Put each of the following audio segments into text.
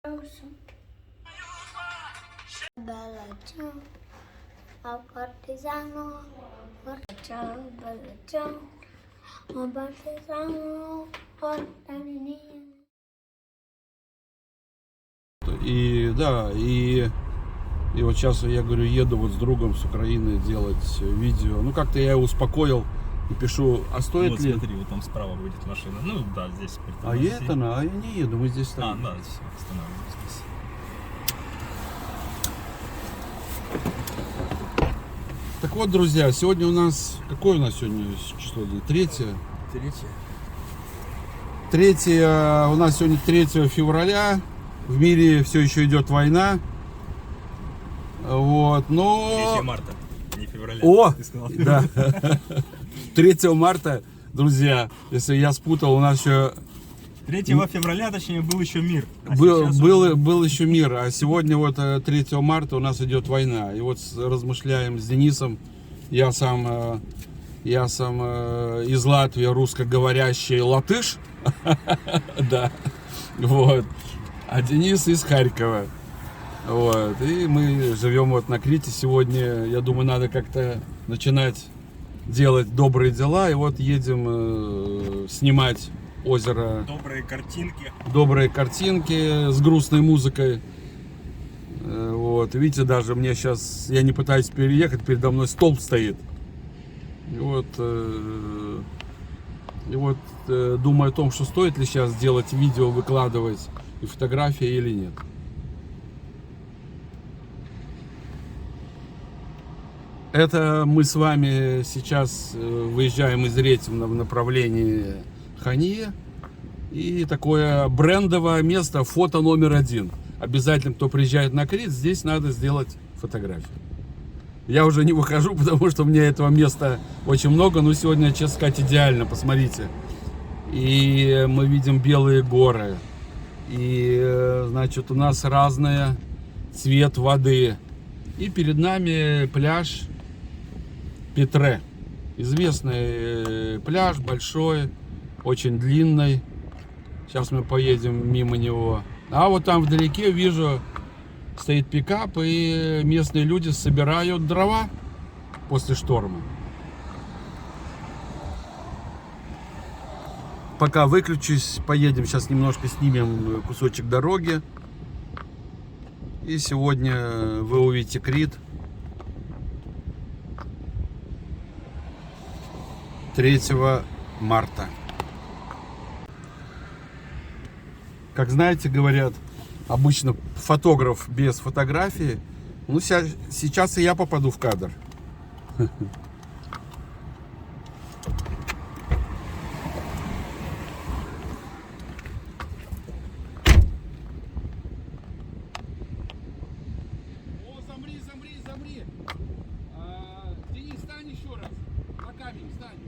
Bella ciao, a partigiano, ciao, bella ciao, a partigiano, И да, и вот сейчас я говорю, еду вот с другом с Украины делать видео. Ну как-то я его успокоил и пишу, а стоит Вот ли? смотри, вот там справа выйдет машина. Ну да, здесь. А я это, а я не еду, мы здесь А, стоим. да, все, останавливаюсь здесь. Так вот, друзья, сегодня у нас, какое у нас сегодня число? Третье? Третье, у нас сегодня 3 февраля. В мире все еще идет война. Вот, но... 3 марта, не февраля. О, ты сказал. да. 3 марта, друзья, если я спутал, у нас еще 3 февраля, точнее, был еще мир. А был сейчас уже- еще мир, а сегодня вот 3 марта у нас идет война. И вот размышляем с Денисом, я сам из Латвии, русскоговорящий латыш, да, вот, а Денис из Харькова. Вот. И мы живем вот на Крите сегодня. Я думаю, надо как-то начинать делать добрые дела. И вот едем снимать озеро. Добрые картинки с грустной музыкой. Вот. Видите, даже мне сейчас, я не пытаюсь переехать, передо мной столб стоит. И вот думаю о том, что стоит ли сейчас делать видео, выкладывать и фотографии или нет. Это мы с вами сейчас выезжаем из Ретина в направлении Ханье. И такое брендовое место, фото номер 1. Обязательно, кто приезжает на Крит, здесь надо сделать фотографию. Я уже не выхожу, потому что у меня этого места очень много. Но сегодня, честно сказать, идеально, посмотрите. И мы видим белые горы. И, значит, у нас разный цвет воды. И перед нами пляж Петре. Известный пляж, большой, очень длинный. Сейчас мы поедем мимо него. А вот там вдалеке вижу, стоит пикап, и местные люди собирают дрова после шторма. Пока выключусь, поедем, сейчас немножко снимем кусочек дороги. И сегодня вы увидите Крит. 3 марта. Как знаете, говорят, обычно фотограф без фотографии. Ну, сейчас и я попаду в кадр. О, замри. Денис, встань еще раз. На камень встань.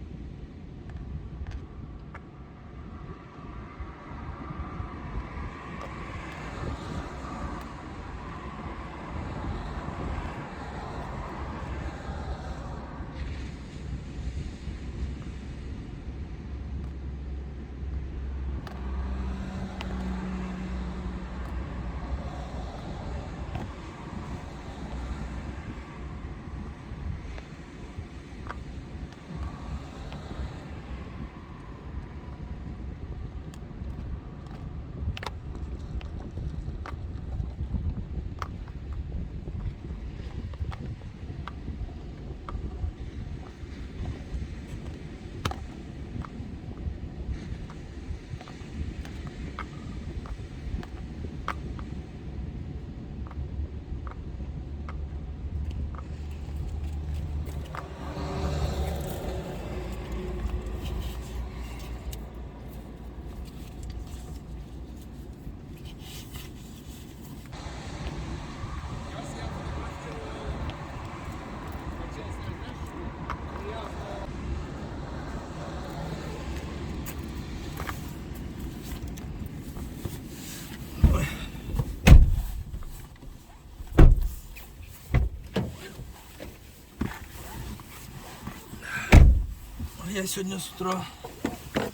Я сегодня с утра.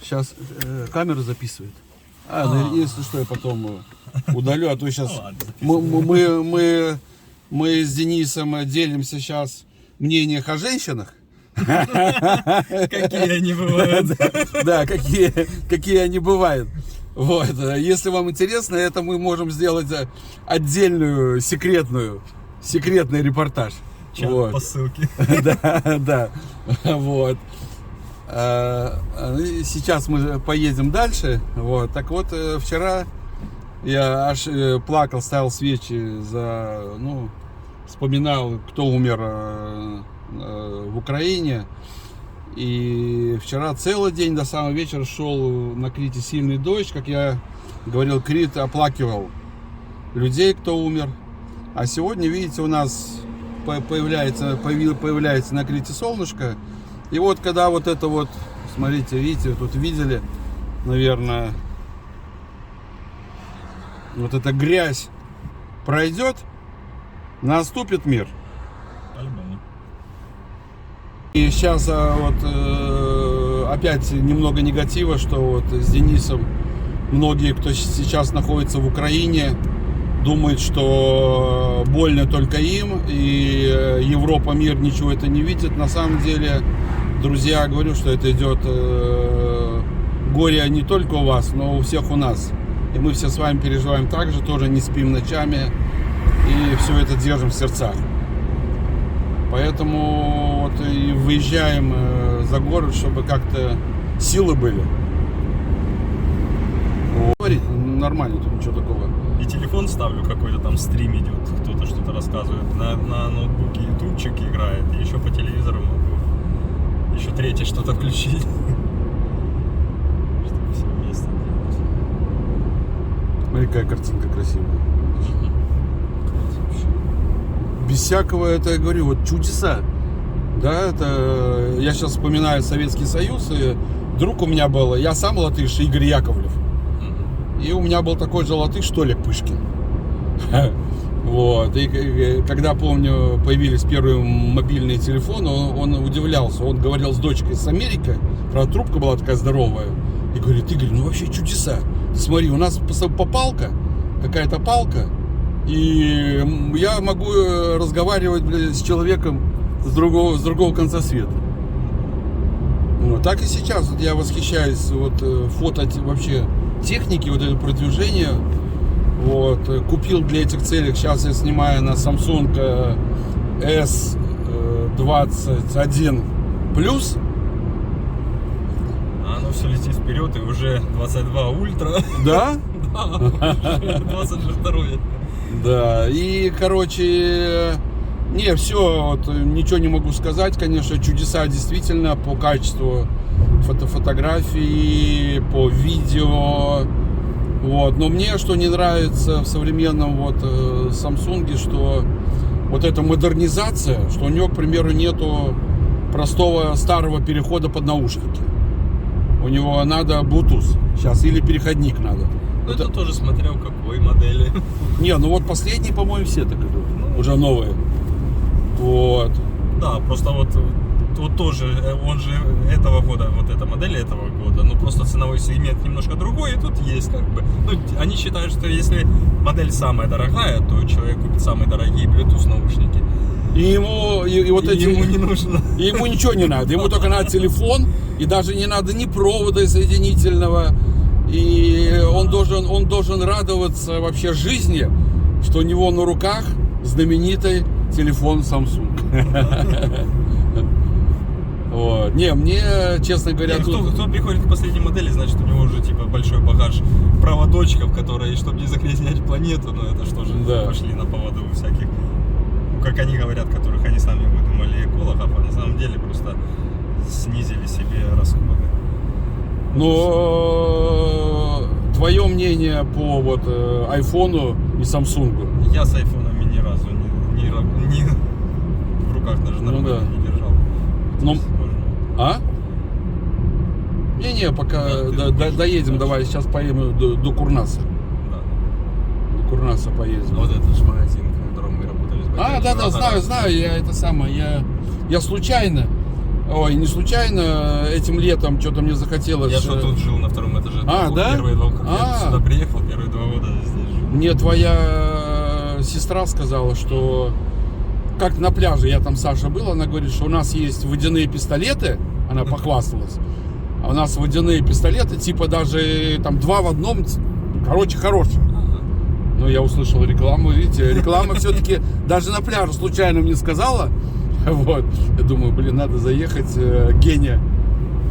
Сейчас камера записывает. Ну, если что, я потом Удалю, а то сейчас Ну ладно, мы с Денисом делимся сейчас в мнениях о женщинах. какие они бывают. Да, какие они бывают. Вот. Если вам интересно, это мы можем сделать отдельную секретный репортаж. Чат Вот. по ссылке. Да. Вот. Сейчас мы поедем дальше. Вот. Так вот, вчера я аж плакал, ставил свечи вспоминал, кто умер в Украине. И вчера целый день до самого вечера шел на Крите сильный дождь. Как я говорил, Крит оплакивал людей, кто умер. А сегодня, видите, у нас появляется на Крите солнышко. И вот когда вот это вот, смотрите, видите, тут видели, наверное, вот эта грязь пройдет, наступит мир. По-любому. И сейчас опять немного негатива, что вот с Денисом многие, кто сейчас находится в Украине, думают, что больно только им, и Европа, мир ничего это не видит. На самом деле, друзья, говорю, что это идет горе не только у вас, но у всех у нас. И мы все с вами переживаем так же, тоже не спим ночами, и все это держим в сердцах. Поэтому вот и выезжаем за город, чтобы как-то силы были. Говорить нормально, тут ничего такого. И телефон ставлю, какой-то там стрим идет, кто-то что-то рассказывает. На ноутбуке ютубчик играет, и еще по телевизору могу еще третье что-то включить. Чтобы все вместе делать. Смотри, какая картинка красивая. Без всякого, это я говорю, вот чудеса. Да, это я сейчас вспоминаю Советский Союз, и друг у меня был, я сам латыш, Игорь Яковлев. И у меня был такой же латыш, Толик Пышкин. Вот. И когда, помню, появились первые мобильные телефоны, он удивлялся. Он говорил с дочкой с Америки, правда, трубка была такая здоровая. И говорит: Игорь, ну вообще чудеса. Ты смотри, у нас палка, какая-то палка, и я могу разговаривать, с человеком с другого конца света. Вот. Так и сейчас вот я восхищаюсь фото вообще техники, вот это продвижение. Вот. Купил для этих целей, сейчас я снимаю на Samsung S21 Plus. А оно все летит вперед, и уже 22 ультра. Да? Да, 22. Да, и, короче, все, ничего не могу сказать, конечно, чудеса действительно по качеству фотографий, по видео, вот, но мне что не нравится в современном Samsung, что вот эта модернизация, что у него, к примеру, нету простого старого перехода под наушники, у него надо Bluetooth сейчас, или переходник надо. Ну, это тоже смотрел какой модели. Не, последние, по-моему, все так идут. Уже новые. Вот. Да, просто вот тоже, он же этого года, вот эта модель этого года, ну просто ценовой сегмент немножко другой, и тут есть как бы, они считают, что если модель самая дорогая, то человек купит самые дорогие Bluetooth наушники. И ему не нужно. И ему ничего не надо, ему только надо телефон, и даже не надо ни провода соединительного. И он должен радоваться вообще жизни, что у него на руках знаменитый телефон Samsung. Вот. Не, мне, честно говоря, кто приходит к последней модели, значит, у него уже типа большой багаж проводочков, которые, чтобы не загрязнять планету, но это что же, пошли на поводу всяких, как они говорят, которых они сами выдумали, экологов, а на самом деле просто снизили себе расходы. Но твое мнение по айфону и Самсунгу? Я с айфонами ни разу не в руках даже нормально не держал. Не, пока доедем, давай, сейчас поедем до Курнаса. Да. До Курнаса поедем. Вот этот же магазин, в котором мы работали с знаю, я случайно. Ой, не случайно этим летом что-то мне захотелось. Я что тут жил на втором этаже. Да? Первые 2 года. Я сюда приехал, первые 2 года здесь жил. Мне твоя сестра сказала, что как на пляже, я там, Саша был, она говорит, что у нас есть водяные пистолеты, она похвасталась, а у нас водяные пистолеты, типа даже там 2 в одном, короче, хорошие. Но я услышал рекламу, видите, реклама все-таки даже на пляже случайно мне сказала. Вот, я думаю, блин, надо заехать, Гене,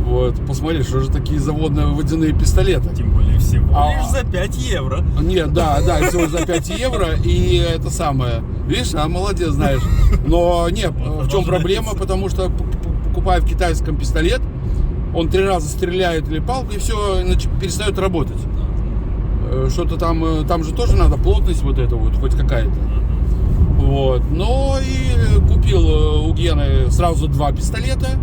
вот, посмотреть, что же такие заводные водяные пистолеты. Тем более всего лишь за 5 евро. Нет, да, всего за 5 евро, и это самое, видишь, молодец, знаешь. Но нет, в чем проблема, потому что покупая в китайском пистолет, он 3 раза стреляет или палкой, и все, перестает работать. Что-то там же тоже надо плотность вот эта вот, хоть какая-то. Вот, но и купил у Гены сразу 2 пистолета.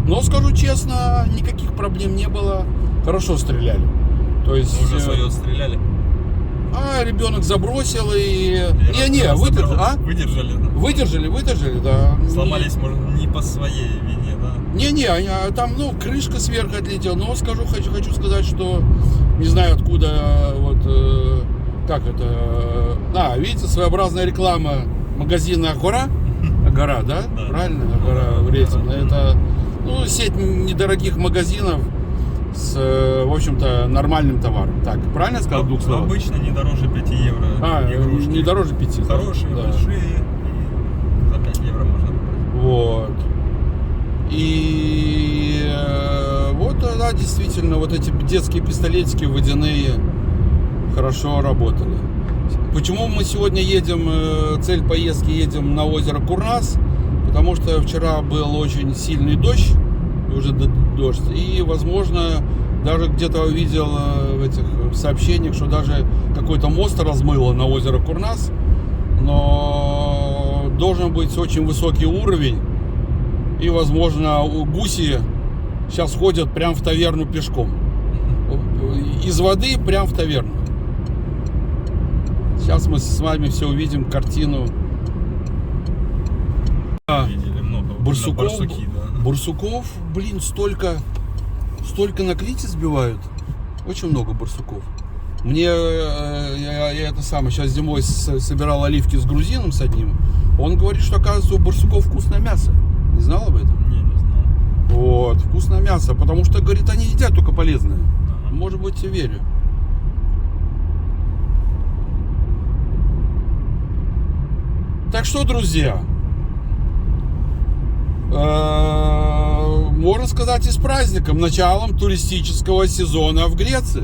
Но, скажу честно, никаких проблем не было. Хорошо стреляли. То есть... Уже свое стреляли? А, ребенок забросил и... Не, выдержали. Выдержали, да. Сломались, может, не по своей вине, да? Там, крышка сверху отлетела. Но хочу сказать, что не знаю откуда, вот, как это... видите, своеобразная реклама магазина Агора, да? Правильно? Агора в рейтинге. Это, сеть недорогих магазинов с, в общем-то, нормальным товаром. Так, правильно я сказал в 2 словах? Обычно не дороже 5 евро. Игрушки. Не дороже 5. Хорошие, да. Большие. И за 5 евро можно купить. Вот. И вот, да, действительно, вот эти детские пистолетики водяные хорошо работали. Почему мы сегодня едем, цель поездки, едем на озеро Курнас? Потому что вчера был очень сильный дождь, уже дождь, и, возможно, даже где-то увидел в этих сообщениях, что даже какой-то мост размыло на озеро Курнас, но должен быть очень высокий уровень, и, возможно, гуси сейчас ходят прям в таверну пешком, из воды прям в таверну. Сейчас мы с вами все увидим, картину. Видели много. Барсуки, да. Барсуков, блин, столько на Крите сбивают. Очень много барсуков. Мне, я это самое, сейчас зимой собирал оливки с грузином с одним. Он говорит, что, оказывается, у барсуков вкусное мясо. Не знал об этом? Не знал. Вот, вкусное мясо, потому что, говорит, они едят только полезное. Может быть, и верю. Так что, друзья, можно сказать, и с праздником, началом туристического сезона в Греции.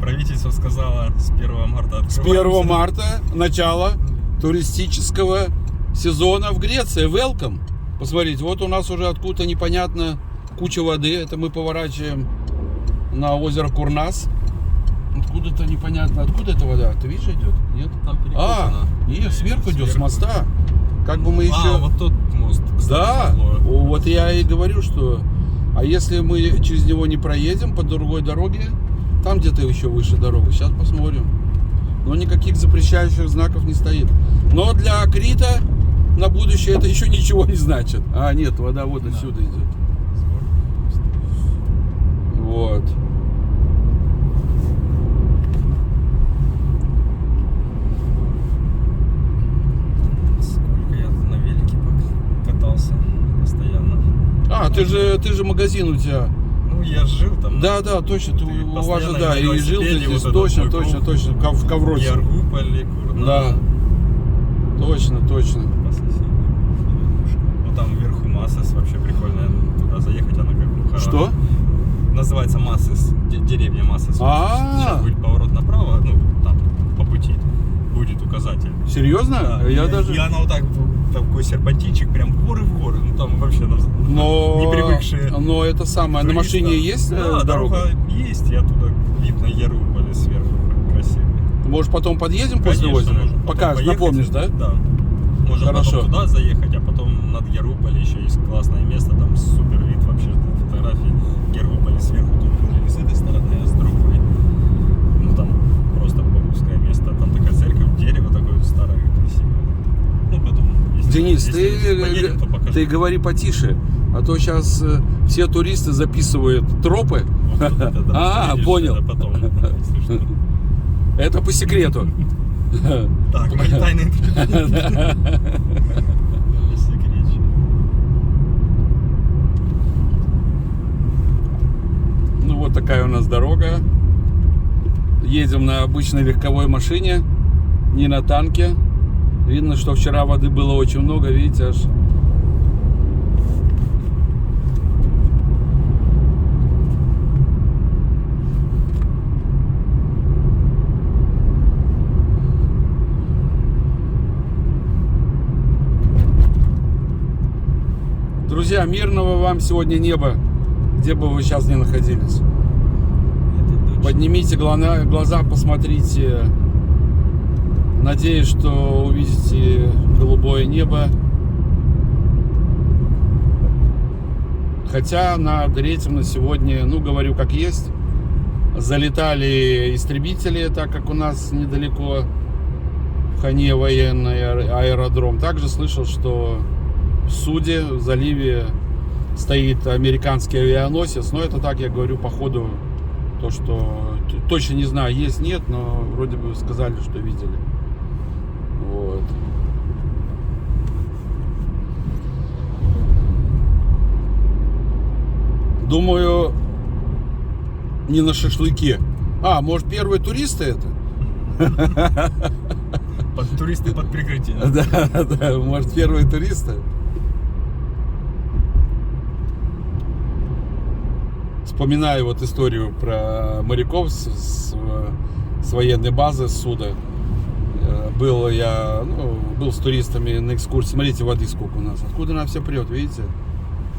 Правительство сказало, с 1 марта с 1 марта начало туристического сезона в Греции. Welcome. Посмотрите, вот у нас уже откуда-то непонятно куча воды. Это мы поворачиваем на озеро Курнас. Откуда-то непонятно, откуда эта вода. Ты видишь, идет? Нет? Там перекопано. Нет, сверху идет, с моста. Как бы мы еще... вот тот мост, кстати, да, вот я и говорю, что... А если мы через него не проедем по другой дороге, там где-то еще выше дорога, сейчас посмотрим. Но никаких запрещающих знаков не стоит. Но для Крита на будущее это еще ничего не значит. А, нет, вода вот отсюда идет. Вот. Сколько я на велике катался постоянно. А, ты же магазин у тебя. Ну, я жил там. Да, точно, вот, у вас же, да, и жил ты здесь, вот точно, в Ковросе. Яргуполе, Курна. Да, точно. Вот там вверху Массес, вообще прикольно туда заехать, она как Бухара. Что? Называется Массес, деревня Массес. А-а-а. Сейчас будет поворот направо, там по пути будет указатель. Серьезно? Да, Я и даже... она вот так, такой серпантинчик, прям в горы, ну там вообще непривыкшие. Но это самое, на машине есть дорога? Есть, и оттуда видно Яргуполе сверху, как красиво. Может, потом подъедем после озера? Покажешь, напомнишь, да? Да. Можно Хорошо. потом туда заехать, а потом над Яргуполе еще есть классное место, там супер вид вообще, фотографии Яргуполе сверху, тут не с этой стороны, а с другой. Ну там просто боговское место, там такая церковь, дерево такое старое, красивое. Ну потом, если, Денис, поедем, то покажу. ты говори потише, а то сейчас все туристы записывают тропы. Вот это, да, А, видишь, понял. это потом, если что. Это по секрету. Так, мои тайные Ну вот такая у нас дорога. Едем на обычной легковой машине, не на танке. Видно, что вчера воды было очень много, видите, аж. Друзья, мирного вам сегодня неба, где бы вы сейчас ни находились. Поднимите глаза, посмотрите. Надеюсь, что увидите голубое небо. Хотя над Ретем сегодня, ну говорю как есть, залетали истребители, так как у нас недалеко в Хане военный аэродром. Также слышал, что в Суде, в заливе, стоит американский авианосец. Но это так, я говорю, по ходу, то, что точно не знаю, есть, нет, но вроде бы сказали, что видели. Вот. Думаю, не на шашлыке. А, может, первые туристы это? Туристы под прикрытием. Да, да, может, первые туристы. Вспоминаю вот историю про моряков с военной базы, с суда. Был я, был с туристами на экскурсии. Смотрите, воды сколько у нас. Откуда она все прет, видите?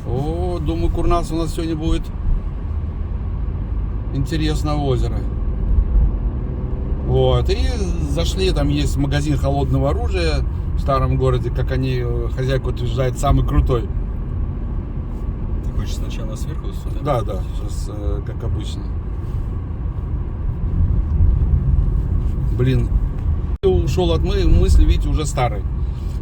О, думаю, Курнас у нас сегодня будет интересное озеро. Вот, и зашли, там есть магазин холодного оружия в старом городе, как они, хозяйка утверждает, самый крутой. Ты хочешь сначала сверху сюда? Да, да, сейчас как обычно. Блин, ушел от мысли, видите, уже старый.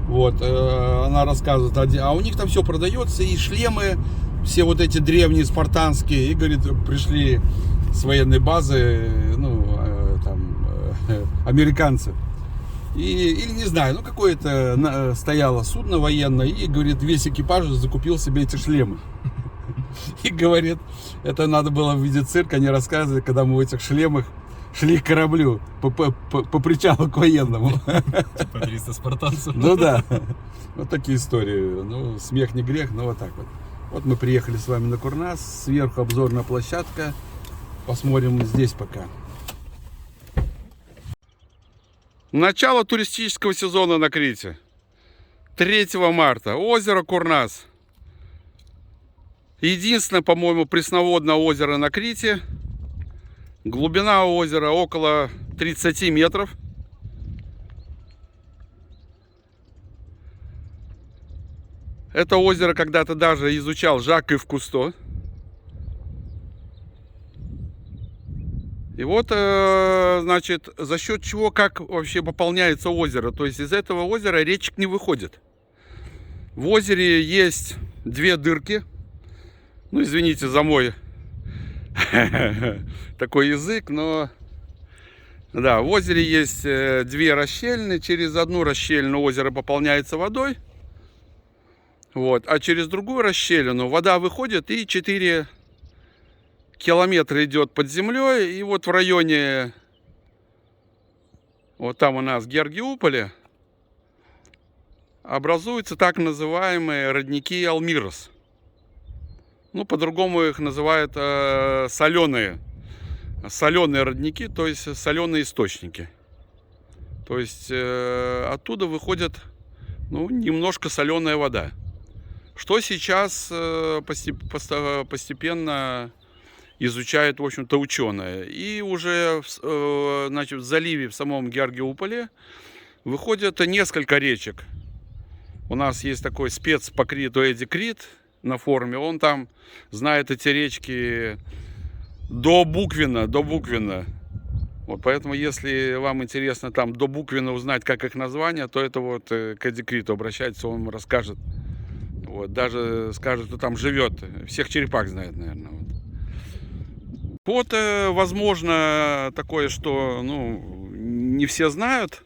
Вот, она рассказывает, а у них там все продается, и шлемы, все вот эти древние спартанские, и, говорит, пришли с военной базы, американцы. Или не знаю, какое-то стояло судно военное, и, говорит, весь экипаж закупил себе эти шлемы. И, говорит, это надо было в виде цирка, они рассказывали, когда мы в этих шлемах шли к кораблю, по причалу к военному. Типа 300 спартанцев. Ну да, вот такие истории. Ну, смех не грех, но вот так вот. Вот мы приехали с вами на Курнас, сверху обзорная площадка. Посмотрим здесь пока. Начало туристического сезона на Крите. 3 марта. Озеро Курнас. Единственное, по-моему, пресноводное озеро на Крите. Глубина озера около 30 метров. Это озеро когда-то даже изучал Жак-Ив Кусто. И вот, значит, за счет чего, как вообще пополняется озеро. То есть из этого озера речек не выходит. В озере есть две дырки. Ну, извините за мой такой язык, но да, в озере есть две расщелины. Через одну расщелину озеро пополняется водой. Вот, а через другую расщелину вода выходит и 4 километра идет под землей. И вот в районе, вот там у нас Георгиуполе, образуются так называемые родники Алмирос. Ну, по-другому их называют соленые родники, то есть соленые источники. То есть оттуда выходит, немножко соленая вода. Что сейчас постепенно изучают, в общем-то, ученые. И уже, значит, в заливе, в самом Георгиуполе, выходят несколько речек. У нас есть такой спец по Криту Эдди Крит на форуме. Он там знает эти речки до Буквина. Вот, поэтому, если вам интересно там до Буквина узнать, как их название, то это вот к Эдди Криту обращайтесь, он вам расскажет. Вот, даже скажет, кто там живет. Всех черепах знает, наверное. Вот. Вот, возможно, такое, что, ну, не все знают.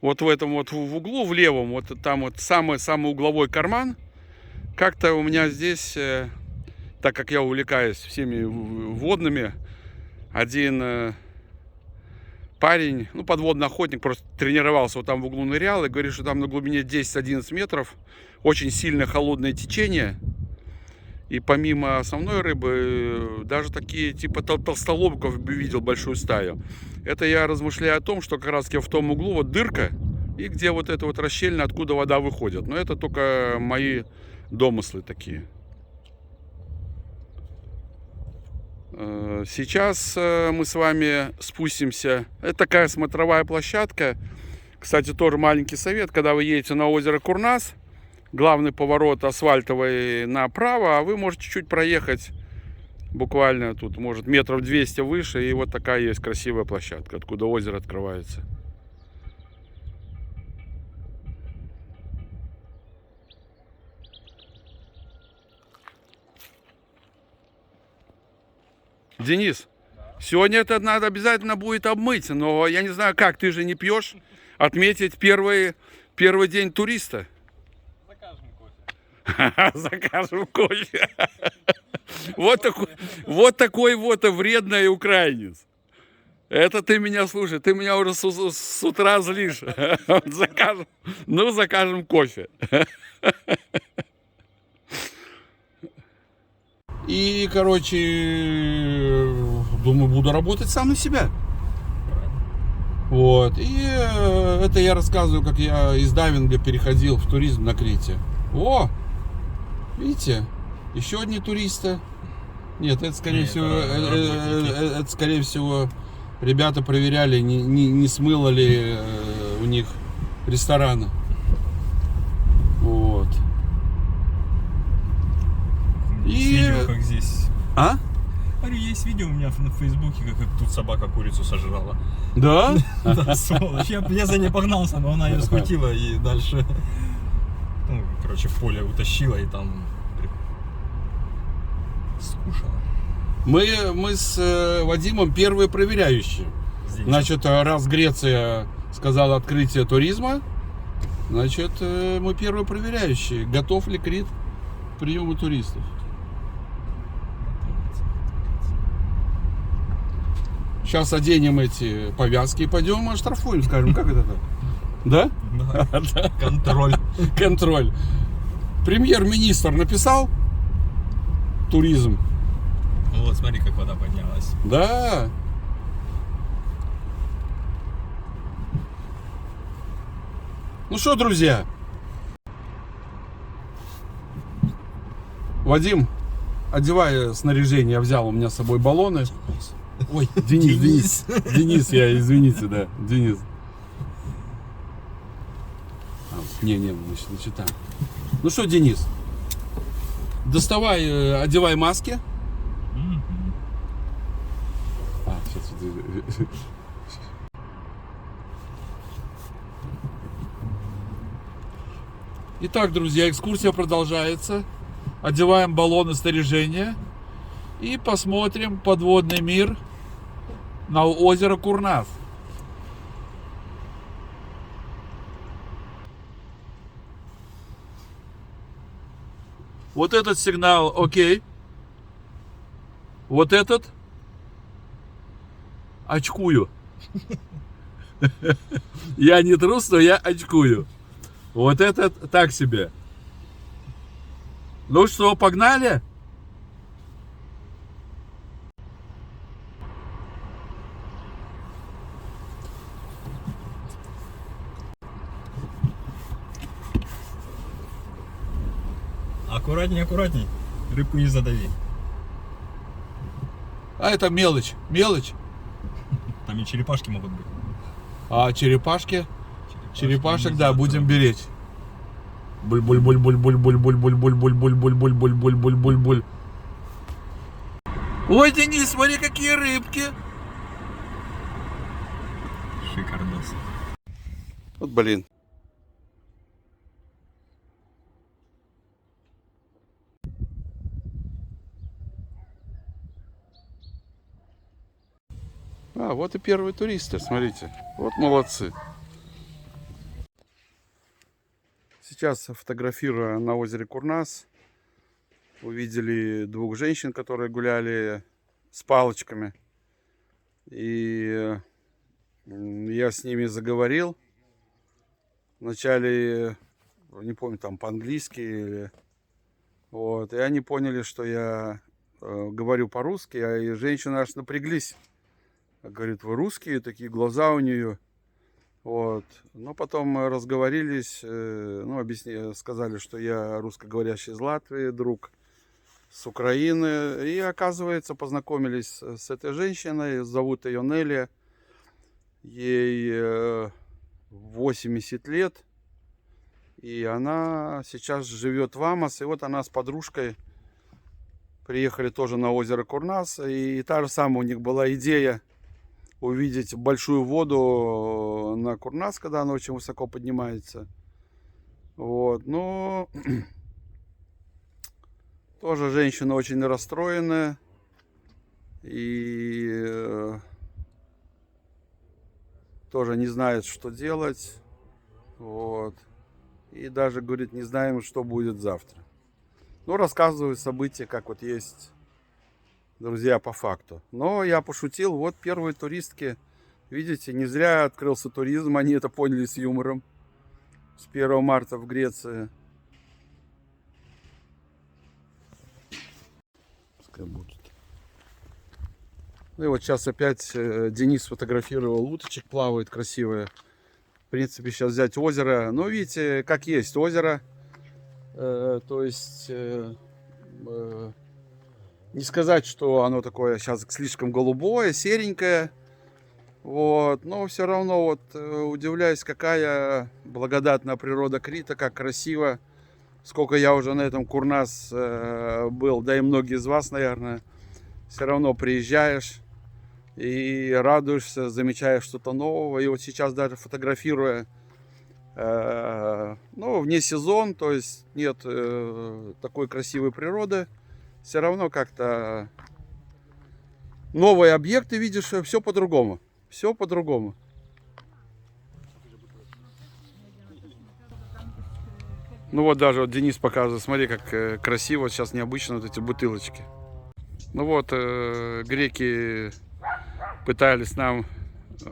Вот в этом вот в углу, в левом, вот там вот самый угловой карман. Как-то у меня здесь, так как я увлекаюсь всеми водными, один парень, ну, подводный охотник, просто тренировался, вот там в углу нырял и говорит, что там на глубине 10-11 метров очень сильное холодное течение. И помимо основной рыбы, даже такие типа толстолобиков видел большую стаю. Это я размышляю о том, что как раз в том углу вот дырка, и где вот эта вот расщельна, откуда вода выходит. Но это только мои домыслы такие. Сейчас мы с вами спустимся. Это такая смотровая площадка. Кстати, тоже маленький совет. Когда вы едете на озеро Курнас, главный поворот асфальтовый направо, а вы можете чуть проехать буквально тут, может, метров 200 выше, и вот такая есть красивая площадка, откуда озеро открывается. Денис, сегодня это надо обязательно будет обмыть, но я не знаю как, ты же не пьешь, отметить первый день туриста. Закажем кофе. Вот такой вот вредный украинец. Это ты меня, слушай, ты меня уже с утра злишь. Закажем кофе. И, короче, думаю, буду работать сам на себя. Вот. И это я рассказываю, как я из дайвинга переходил в туризм на Крите. О! Видите? Еще одни туристы. Нет, это скорее всего, ребята проверяли, не смыло ли у них рестораны. Вот. Есть видео, как здесь. А? Говорю, есть видео у меня на Фейсбуке, как тут собака курицу сожрала. Да? Да, сволочь. Я за ней погнался, но она ее схватила и дальше, ну, короче, в поле утащила и там скушала. Мы с Вадимом первые проверяющие. Здесь. Значит, раз Греция сказала открытие туризма, значит, мы первые проверяющие. Готов ли Крит к приему туристов? Сейчас оденем эти повязки и пойдем оштрафуем, скажем, как это так? Да? Да. Контроль. Контроль. Премьер-министр написал туризм. Ну вот, смотри, как вода поднялась. Да. Ну что, друзья? Вадим, одевай снаряжение, я взял у меня с собой баллоны. Ой, Денис, я, извините, да, Денис. Не, значит так. Ну что, Денис, доставай, одевай маски. Сейчас. Итак, друзья, экскурсия продолжается. Одеваем баллоны снаряжения и посмотрим подводный мир на озеро Курнас. Вот этот сигнал окей. Вот этот очкую. Я не трус, но я очкую. Вот этот так себе. Ну что, погнали? Аккуратней, аккуратней. Рыбку не задави. А это мелочь. Там и черепашки могут быть. А черепашки? Черепашек, да, будем беречь. Буль-буль-буль-буль-буль-буль-буль-буль-буль-буль-буль-буль-буль-буль-буль-буль. Ой, Денис, смотри, какие рыбки. Шикардос. Вот, блин. А, вот и первые туристы, смотрите. Вот молодцы. Сейчас фотографируя на озере Курнас, увидели двух женщин, которые гуляли с палочками. И я с ними заговорил. Вначале, не помню, там по-английски или... Вот. И они поняли, что я говорю по-русски, и женщины аж напряглись. Говорит, вы русские? Такие глаза у нее. Вот. Но потом мы разговорились, ну, сказали, что я русскоговорящий из Латвии, друг с Украины. И, оказывается, познакомились с этой женщиной. Зовут ее Нелли. Ей 80 лет. И она сейчас живет в Амос. И вот она с подружкой приехали тоже на озеро Курнас. И та же самая у них была идея увидеть большую воду на Курнас, когда она очень высоко поднимается. Вот. Но тоже женщина очень расстроенная. И тоже не знает, что делать. Вот. И даже, говорит, не знаем, что будет завтра. Ну, рассказываю события, как вот есть, друзья, по факту. Но я пошутил, вот первые туристки. Видите, не зря открылся туризм, они это поняли с юмором. С 1 марта в Греции. Пускай будет. Ну и вот сейчас опять Денис сфотографировал, уточек плавает красивые. В принципе, сейчас взять озеро. Ну, видите, как есть озеро. То есть, не сказать, что оно такое сейчас слишком голубое, серенькое. Вот. Но все равно вот удивляюсь, какая благодатная природа Крита, как красиво. Сколько я уже на этом Курнас был, да и многие из вас, наверное. Все равно приезжаешь и радуешься, замечаешь что-то новое. И вот сейчас даже фотографируя, ну, вне сезон, то есть нет такой красивой природы, все равно как-то новые объекты видишь, все по-другому. Все по-другому. Ну вот даже вот Денис показывает, смотри, как красиво сейчас, необычно вот эти бутылочки. Ну вот, греки пытались нам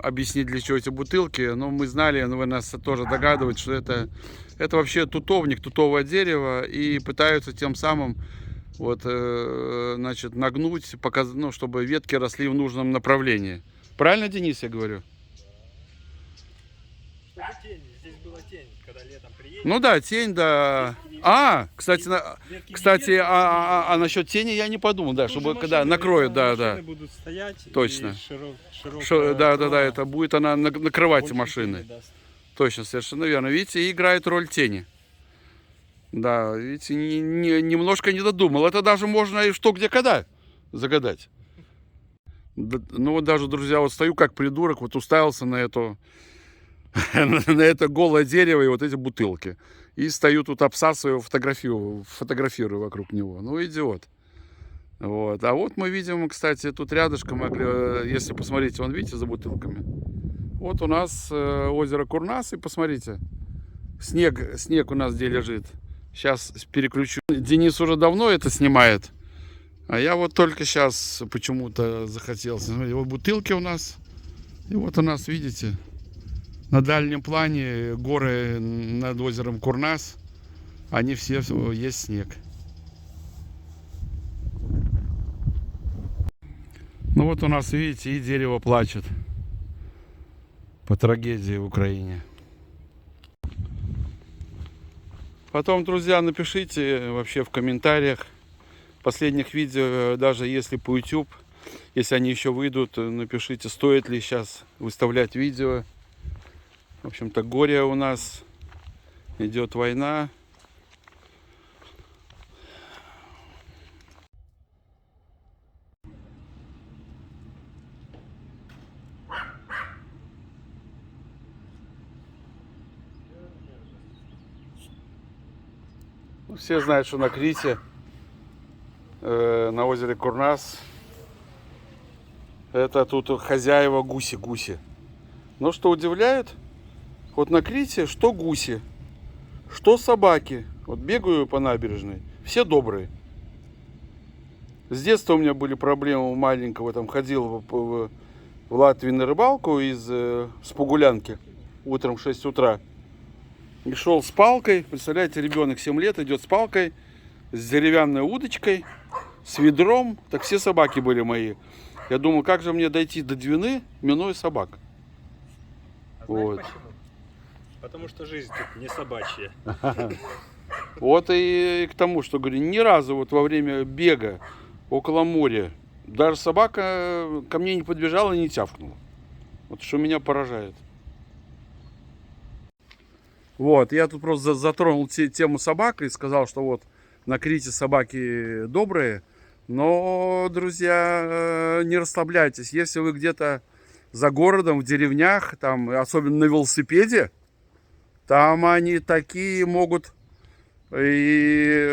объяснить, для чего эти бутылки, но мы знали, но вы нас тоже догадываетесь, что это вообще тутовник, тутовое дерево, и пытаются тем самым вот, значит, нагнуть, ну, чтобы ветки росли в нужном направлении. Правильно, Денис, я говорю? Чтобы тень, здесь была тень, когда летом приедешь. Ну да, тень, да. Кстати, насчет тени я не подумал, да, чтобы когда накроют, да. Будут стоять. Точно. Да, это будет она накрывать машины. Точно, совершенно верно. Видите, играет роль тени. Да, видите, немножко не додумал. Это даже можно и что, где, когда загадать. Ну вот даже, друзья, вот стою как придурок, вот уставился на это голое дерево и вот эти бутылки. И стою тут, обсасываю, фотографирую вокруг него. Ну, идиот. Вот. А вот мы видим, кстати, тут рядышком, если посмотрите, вон, видите, за бутылками. Вот у нас озеро Курнас, и посмотрите, снег у нас где лежит. Сейчас переключу. Денис уже давно это снимает. А я вот только сейчас почему-то захотел. Смотрите, вот бутылки у нас. И вот у нас, видите, на дальнем плане горы над озером Курнас. Они все, есть снег. Ну вот у нас, видите, и дерево плачет по трагедии в Украине. Потом, друзья, напишите вообще в комментариях последних видео, даже если по YouTube, если они еще выйдут, напишите, стоит ли сейчас выставлять видео. В общем-то, горе у нас, идет война. Все знают, что на Крите, на озере Курнас, Это тут хозяева гуси. Но что удивляет, вот на Крите что гуси, что собаки. Вот бегаю по набережной, все добрые. С детства у меня были проблемы маленького, там ходил в Латвию на рыбалку с Погулянки утром в 6 утра. И шел с палкой, представляете, ребенок 7 лет идет с палкой, с деревянной удочкой, с ведром. Так все собаки были мои. Я думал, как же мне дойти до Двины, минуя собак. А знаешь почему? Потому что жизнь тут не собачья. Вот и к тому, что говорю, ни разу вот во время бега около моря даже собака ко мне не подбежала и не тявкнула. Вот что меня поражает. Вот, я тут просто затронул тему собак и сказал, что вот на Крите собаки добрые. Но, друзья, не расслабляйтесь. Если вы где-то за городом, в деревнях, там, особенно на велосипеде, там они такие могут, и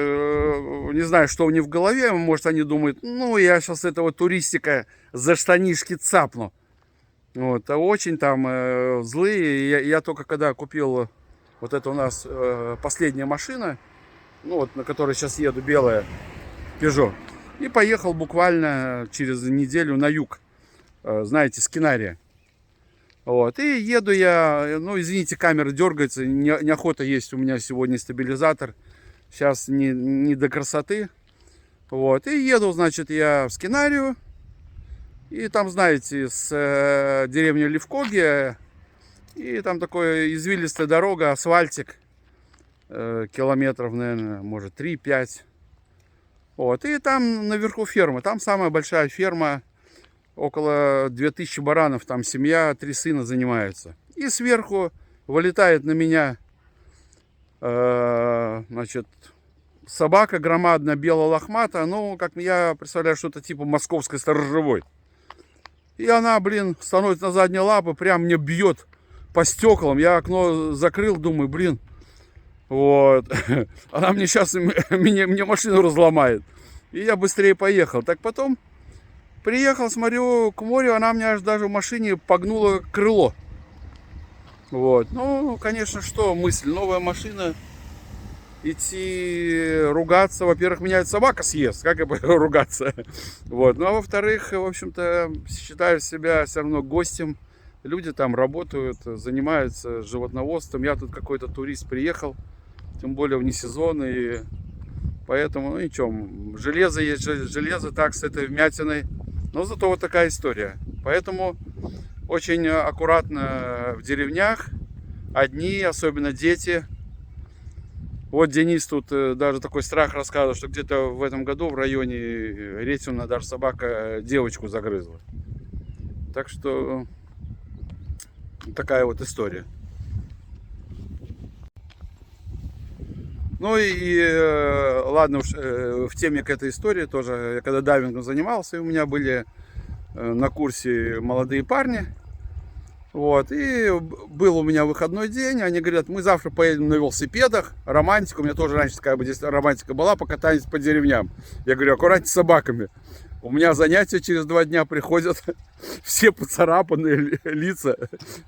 не знаю, что у них в голове, может, они думают, ну, я сейчас этого туристика за штанишки цапну. Вот, а очень там злые. Я только когда купил, вот это у нас последняя машина, ну, вот, на которой сейчас еду, белая, Peugeot, и поехал буквально через неделю на юг, знаете, Скинария. Вот, и еду я, ну, извините, камера дергается, неохота есть у меня сегодня стабилизатор, сейчас не до красоты. Вот, и еду, значит, я в Скинарию, и там, знаете, с деревни Левкоги, и там такая извилистая дорога, асфальтик, километров, наверное, может, 3-5. Вот, и там наверху ферма, там самая большая ферма, около 2000 баранов, там семья, 3 сына занимаются. И сверху вылетает на меня, значит, собака громадная, бело-лохматая, ну, как я представляю, что-то типа московской сторожевой. И она, блин, становится на задние лапы, прям мне бьет по стеклам. Я окно закрыл, думаю, блин, вот, она мне сейчас, мне машину разломает. И я быстрее поехал. Так потом приехал, смотрю, к морю, она мне аж даже в машине погнула крыло. Вот, ну, конечно, что, мысль, новая машина, идти ругаться, во-первых, меня собака съест, как я буду ругаться. Вот, ну, а во-вторых, в общем-то, считаю себя все равно гостем. Люди там работают, занимаются животноводством. Я тут какой-то турист приехал, тем более вне сезона, и поэтому, ну ничего, железо есть, железо так с этой вмятиной, но зато вот такая история. Поэтому очень аккуратно в деревнях, одни, особенно дети. Вот Денис тут даже такой страх рассказывал, что где-то в этом году в районе Ретина даже собака девочку загрызла. Так что такая вот история. Ну и ладно уж, в теме к этой истории тоже, я когда дайвингом занимался, у меня были на курсе молодые парни. Вот, и был у меня выходной день, они говорят, мы завтра поедем на велосипедах, романтика, у меня тоже раньше такая бы здесь романтика была, покатаемся по деревням. Я говорю, аккуратнее с собаками. У меня занятия через 2 дня приходят, все поцарапанные лица,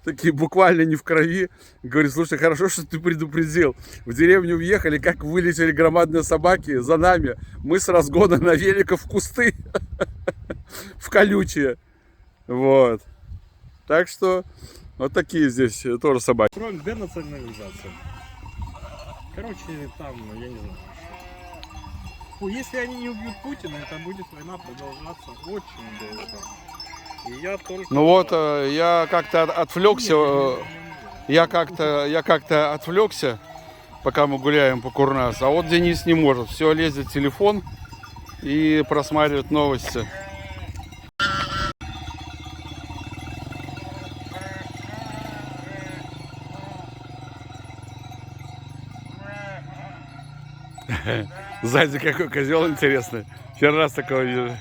такие буквально не в крови. Говорю, слушай, хорошо, что ты предупредил. В деревню въехали, как вылетели громадные собаки за нами. Мы с разгона на великах в кусты, в колючие. Вот. Так что вот такие здесь тоже собаки. Строим денационализацию. Короче, там, я не знаю. Если они не убьют Путина, это будет война продолжаться очень долго. И я только... Ну вот, я как-то отвлекся. Я как-то отвлекся, пока мы гуляем по Курнасу. А вот Денис не может. Все, лезет в телефон и просматривает новости. Сзади какой козел интересный. Первый раз такого вижу.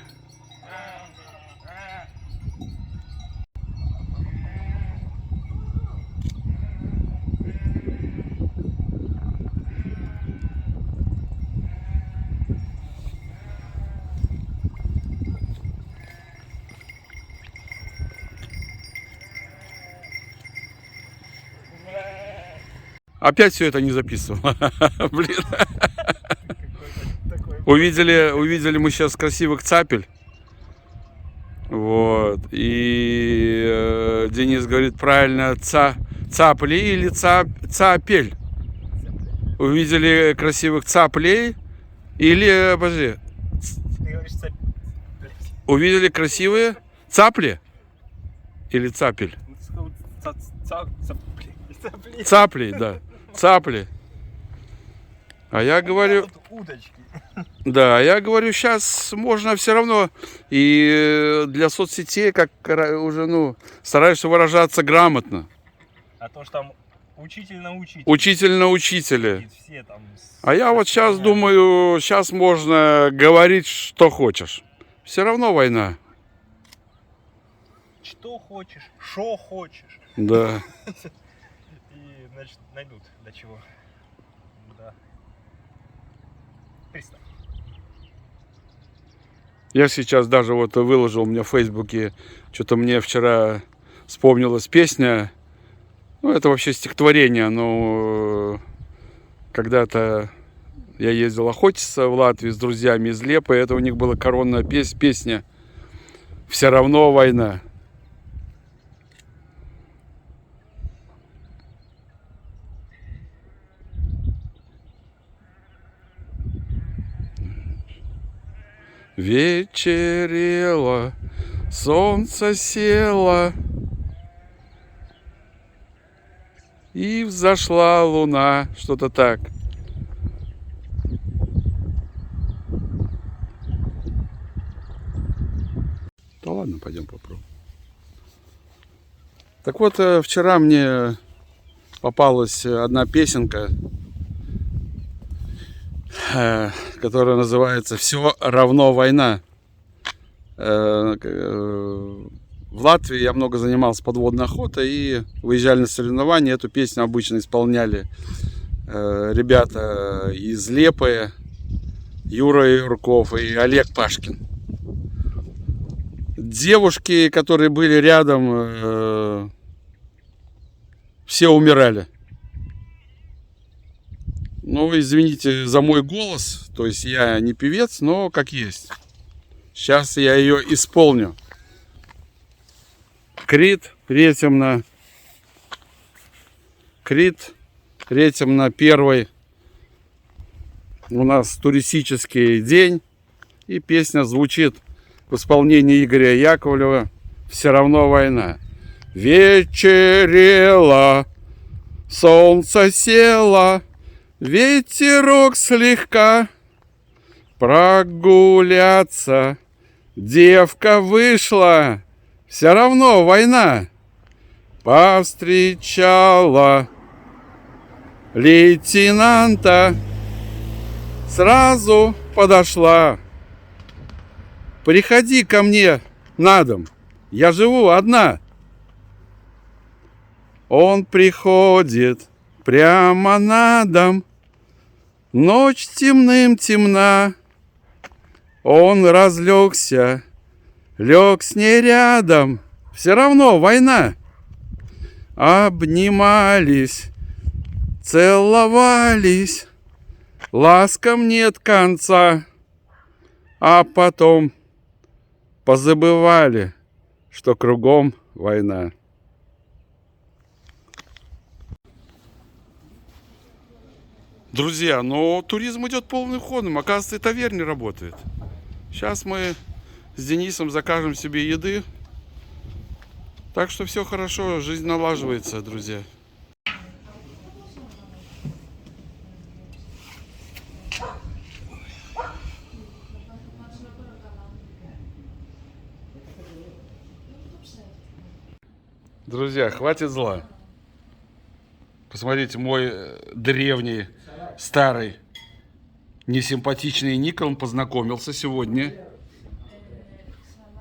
Опять все это не записывал. Блин. Увидели мы сейчас красивых цапель. Вот. И Денис говорит правильно, цапли или цапель. Увидели красивых цаплей или, подожди, Ты говоришь цапель. увидели красивые цапли или цапель? Цапли, да, цапли. А я говорю, Удочки. да, я говорю, сейчас можно все равно и для соцсетей, как уже, ну, стараешься выражаться грамотно. А то, что там учитель на учителя. Учитель на учителя. Все там А я вот сейчас думаю, сейчас можно говорить, что хочешь. Все равно война. что хочешь, шо хочешь. Да. И, значит, найдут для чего. Да. Пристав. Я сейчас даже вот выложил у меня в Фейсбуке, что-то мне вчера вспомнилась песня. Ну, это вообще стихотворение, но когда-то я ездил охотиться в Латвию с друзьями из Лепы, это у них была коронная песня «Все равно война». Вечерело, солнце село, и взошла луна, что-то так. Да ладно, пойдем попробуем. Так вот, вчера мне попалась одна песенка, которая называется «Все равно война». В Латвии я много занимался подводной охотой и выезжали на соревнования. Эту песню обычно исполняли ребята из Лепы, Юра Юрков и Олег Пашкин. Девушки, которые были рядом, все умирали. Ну, извините за мой голос, то есть я не певец, но как есть. Сейчас я ее исполню. Крит, Ретемна, первый у нас туристический день. И песня звучит в исполнении Игоря Яковлева «Все равно война». Вечерело, солнце село, ветерок слегка, прогуляться девка вышла, все равно война. Повстречала лейтенанта, сразу подошла. Приходи ко мне на дом, я живу одна. Он приходит прямо на дом, ночь темным темна. Он разлегся, лег с ней рядом, все равно война. Обнимались, целовались, ласкам нет конца. А потом позабывали, что кругом война. Друзья, но туризм идет полным ходом. Оказывается, и таверня работает. Сейчас мы с Денисом закажем себе еды. Так что все хорошо, жизнь налаживается, друзья. Друзья, хватит зла. Посмотрите, мой древний, старый, несимпатичный Никон познакомился сегодня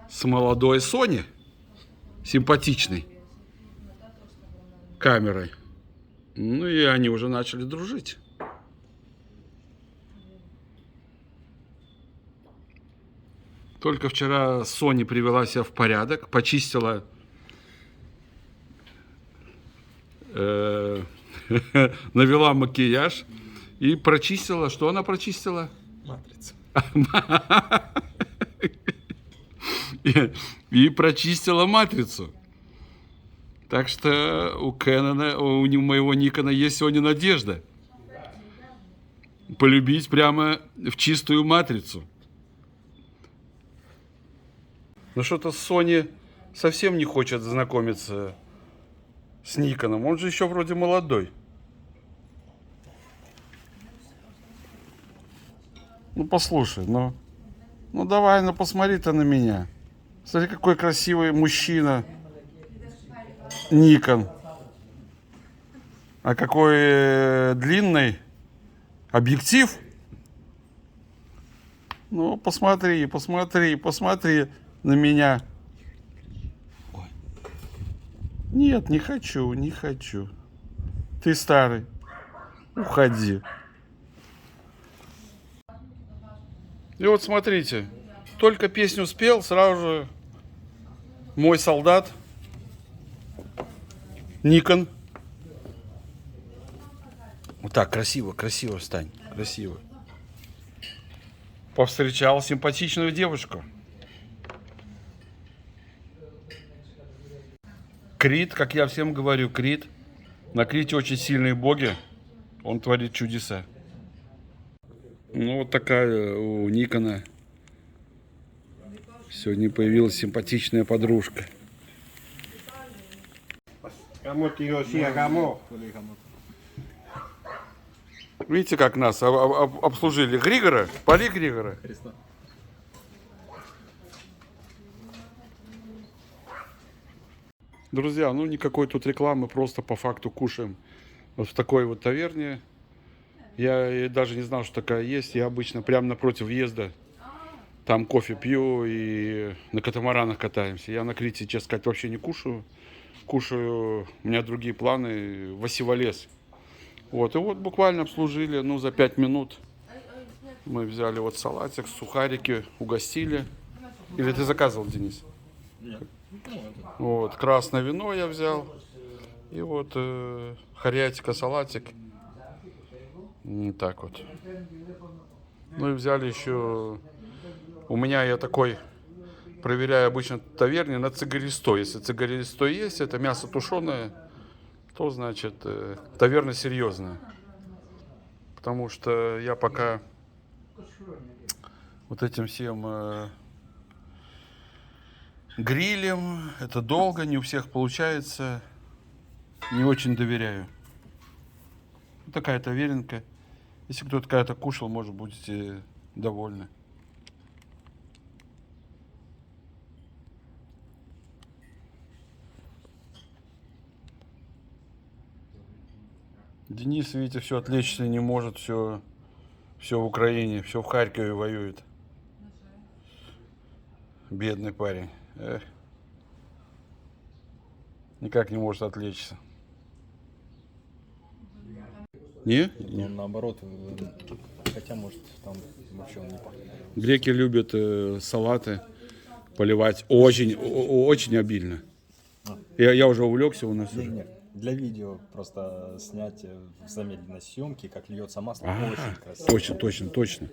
с молодой Сони, симпатичной камерой. Ну и они уже начали дружить. Только вчера Соня привела себя в порядок, почистила навела макияж и прочистила. Что она прочистила? Матрица. И прочистила матрицу. Так что у Кэнона, у моего Никона есть сегодня надежда полюбить прямо в чистую матрицу. Но что-то Sony совсем не хочет знакомиться с Никоном. Он же еще вроде молодой. Ну послушай, ну давай, ну посмотри ты на меня. Смотри, какой красивый мужчина. Никон. А какой длинный объектив. Ну, посмотри на меня. Ой. Нет, не хочу. Ты старый. Уходи. И вот смотрите, только песню спел, сразу же мой солдат Никон. Вот так, красиво встань, красиво. Повстречал симпатичную девушку. Крит, как я всем говорю, Крит. На Крите очень сильные боги. Он творит чудеса. Ну, вот такая у Никона сегодня появилась симпатичная подружка. Видите, как нас обслужили? Григора, Поли Григора. Друзья, ну никакой тут рекламы, просто по факту кушаем вот в такой вот таверне. Я даже не знал, что такая есть. Я обычно прямо напротив въезда там кофе пью и на катамаранах катаемся. Я на Крите, честно сказать, вообще не кушаю. Кушаю, у меня другие планы, в Осиволес. Вот, и вот буквально обслужили, ну, за 5 минут. Мы взяли вот салатик, сухарики, угостили. Или ты заказывал, Денис? Нет. Вот, красное вино я взял. И вот харятика, салатик. Так вот. Ну и взяли еще... У меня я такой... Проверяю обычно таверни на цигаристо. Если цигаристо есть, это мясо тушеное, то значит таверна серьезная. Потому что я пока вот этим всем грилем, это долго, не у всех получается, не очень доверяю. Такая таверенка. Если кто-то когда-то кушал, может, будете довольны. Денис, видите, все отвлечься не может, все в Украине, все в Харькове воюет. Бедный парень. Эх. Никак не может отвлечься. Не? Ну, наоборот, хотя, может, там вообще он не пахнет. Греки любят салаты поливать очень обильно. Я уже увлекся у нас уже. Нет, для видео просто снять в замедленной съемке, как льется масло, очень красиво. Точно.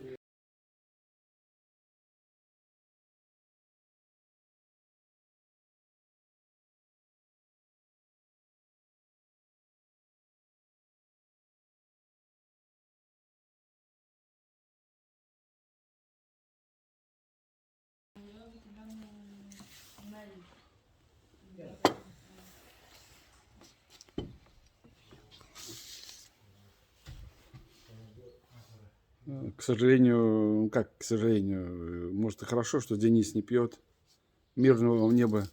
К сожалению, может и хорошо, что Денис не пьет. Мирного вам неба,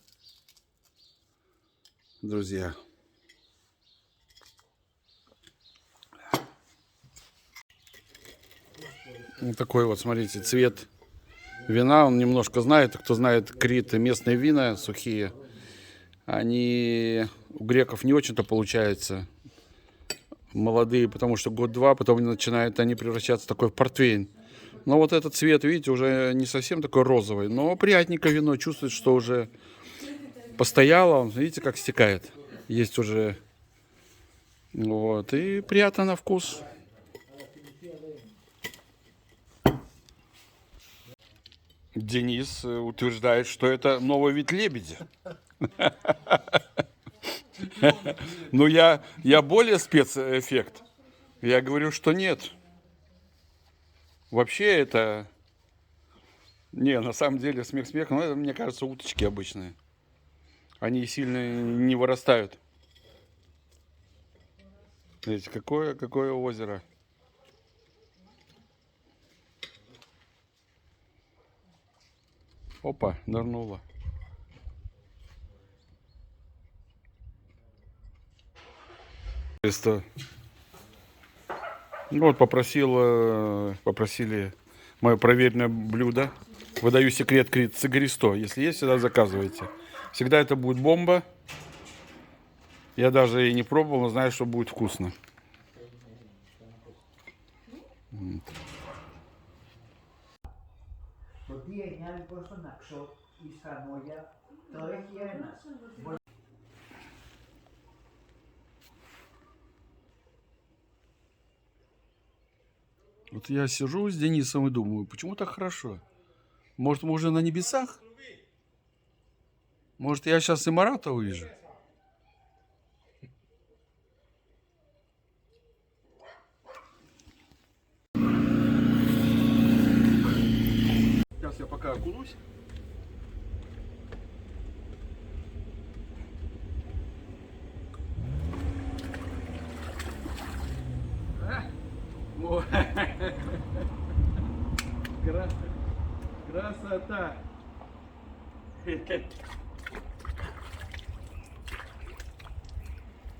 друзья. Вот такой вот, смотрите, цвет вина. Он немножко знает, кто знает Крит, местные вина сухие. Они у греков не очень-то получаются молодые, потому что год-два, потом начинают они превращаться в такой портвейн. Но вот этот цвет, видите, уже не совсем такой розовый, но приятненько вино, чувствует, что уже постояло, он, видите, как стекает. Есть уже Вот, и приятно на вкус. Денис утверждает, что это новый вид лебедя. Но я более спецэффект. Я говорю, что нет. Вообще это... Не, на самом деле смех, но это, мне кажется, уточки обычные. Они сильно не вырастают. Смотрите, какое озеро. Опа, нырнула. Вот попросили мое проверенное блюдо. Выдаю секрет цигристо. Если есть, всегда заказывайте. Всегда это будет бомба. Я даже и не пробовал, но знаю, что будет вкусно. Вот я сижу с Денисом и думаю, почему так хорошо? Может, мы уже на небесах? Может, я сейчас и Марата увижу? Сейчас я пока окунусь. Красота!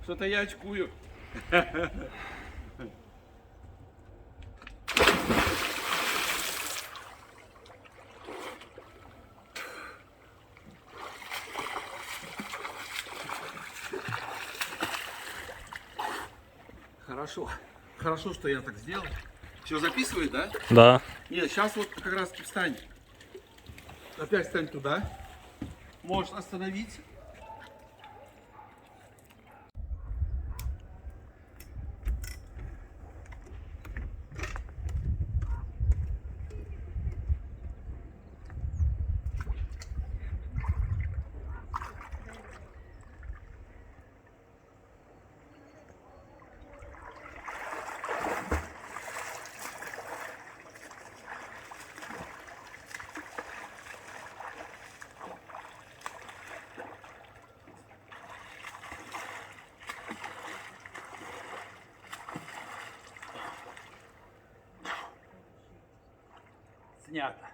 Что-то я очкую. Хорошо. Хорошо, что я так сделал. Все записывает, да? Да. Нет, сейчас вот как раз встань. Опять встань туда. Можешь остановиться. Снято.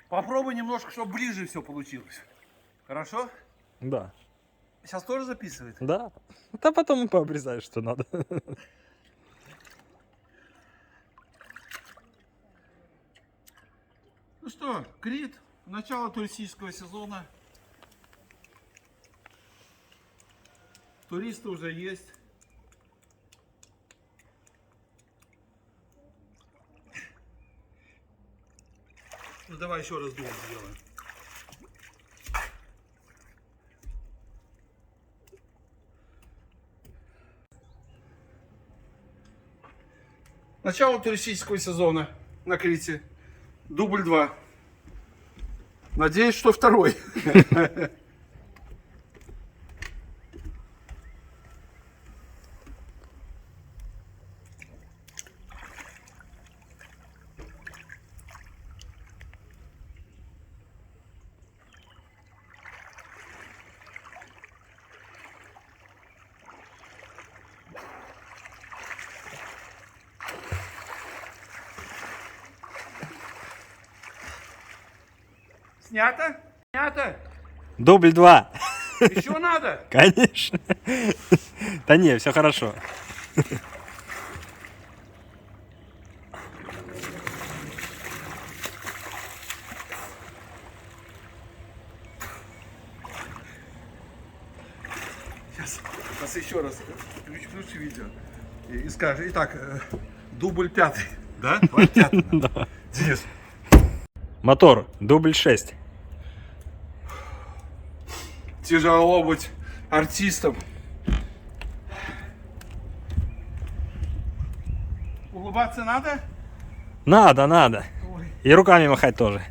Попробуй немножко, чтобы ближе все получилось. Хорошо? Да. Сейчас тоже записывает? Да. Да потом пообрезаешь, что надо. Ну что, Крит, начало туристического сезона. Туристы уже есть. Ну давай еще раз дом сделаем. Начало туристического сезона на Крите. Дубль 2. Надеюсь, что второй. Снято? Снято? Дубль 2. Еще надо? Конечно. Да не, все хорошо. Сейчас еще раз включи видео и скажи. Итак, дубль 5. Да? Да. Денис. Мотор, дубль 6. Тяжело быть артистам. Улыбаться надо? Надо, надо. Ой. И руками махать тоже.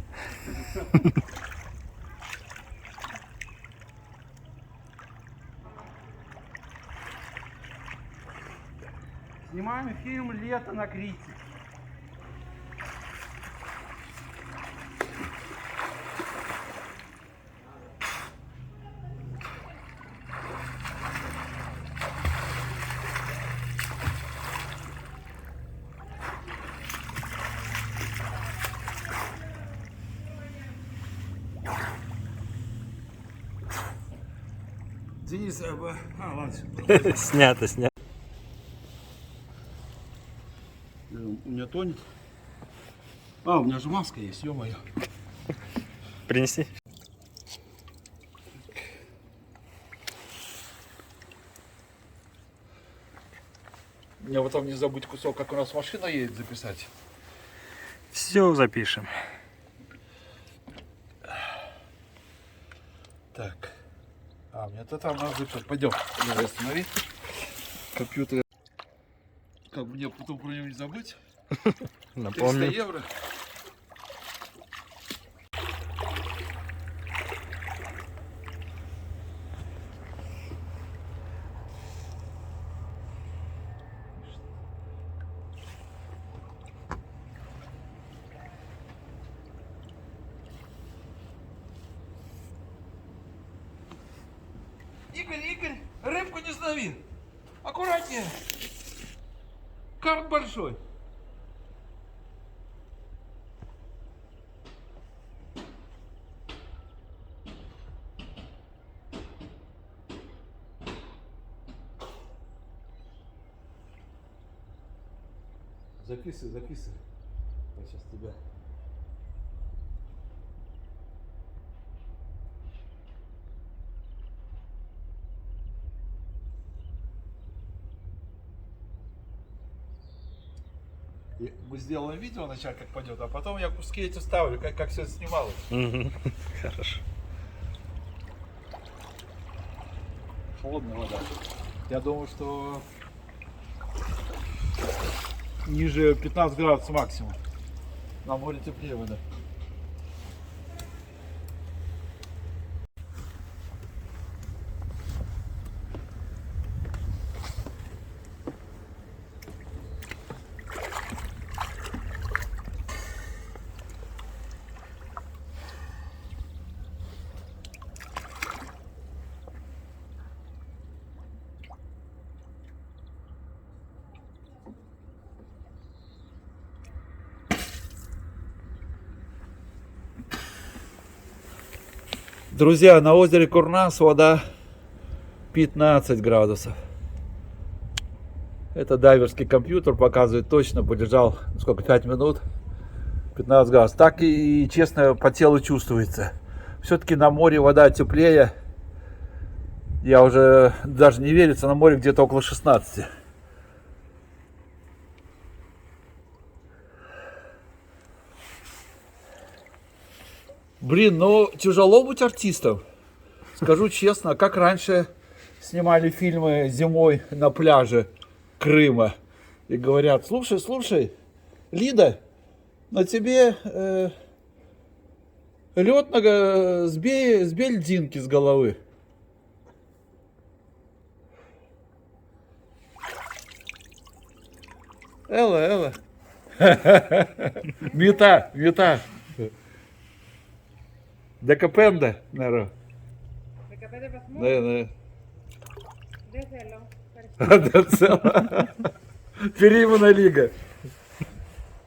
Снимаем фильм «Лето на Крите». Денис, ладно. Снято, снято. У меня тонет. А, у меня же маска есть, ё-моё. Принеси. Мне потом не забыть кусок, как у нас машина едет, записать. Все запишем. Так. А, мне это там надо записать. Пойдем. Давай, останови. Компьютер. Как мне потом про него не забыть? 300 Напомню. евро. Игорь, рыбку не сдави. Аккуратнее. Карп большой. Записывай. Я сейчас тебя. Мы сделаем видео вначале, как пойдет, а потом я куски эти ставлю, как все снималось. Хорошо. Холодная вода. Я думаю, что ниже 15 градусов максимум. На море теплее вода. Друзья, на озере Курнас вода 15 градусов. Это дайверский компьютер показывает точно, подержал сколько, 5 минут, 15 градусов. Так и честно по телу чувствуется. Все-таки на море вода теплее. Я уже даже не верится, на море где-то около 16. Блин, ну тяжело быть артистом. Скажу честно, как раньше снимали фильмы зимой на пляже Крыма. И говорят, слушай, Лида, на тебе лед сбей льдинки с головы. Элла. Мета. Decapende, Nero. Decapende pas små. Nej. Det är sällan. Det är целая. Переименная лига.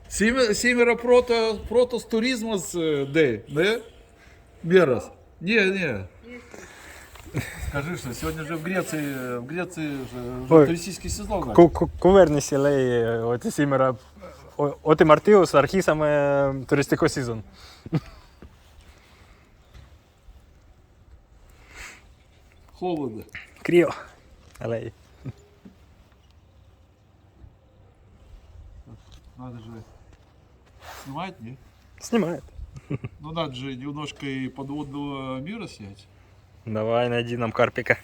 Семеро протос туризмос дей, да? Берас. Не. Скажи, что сегодня же в Греции Ой. туристический сезон. Кувернisi lei ooti Simera, ooti Martius arhisame turistiko season. Холодно. Крио. Lei. Надо же снимать, не? Снимает. Ну надо же немножко и подводного мира снять. Давай, найди нам карпика.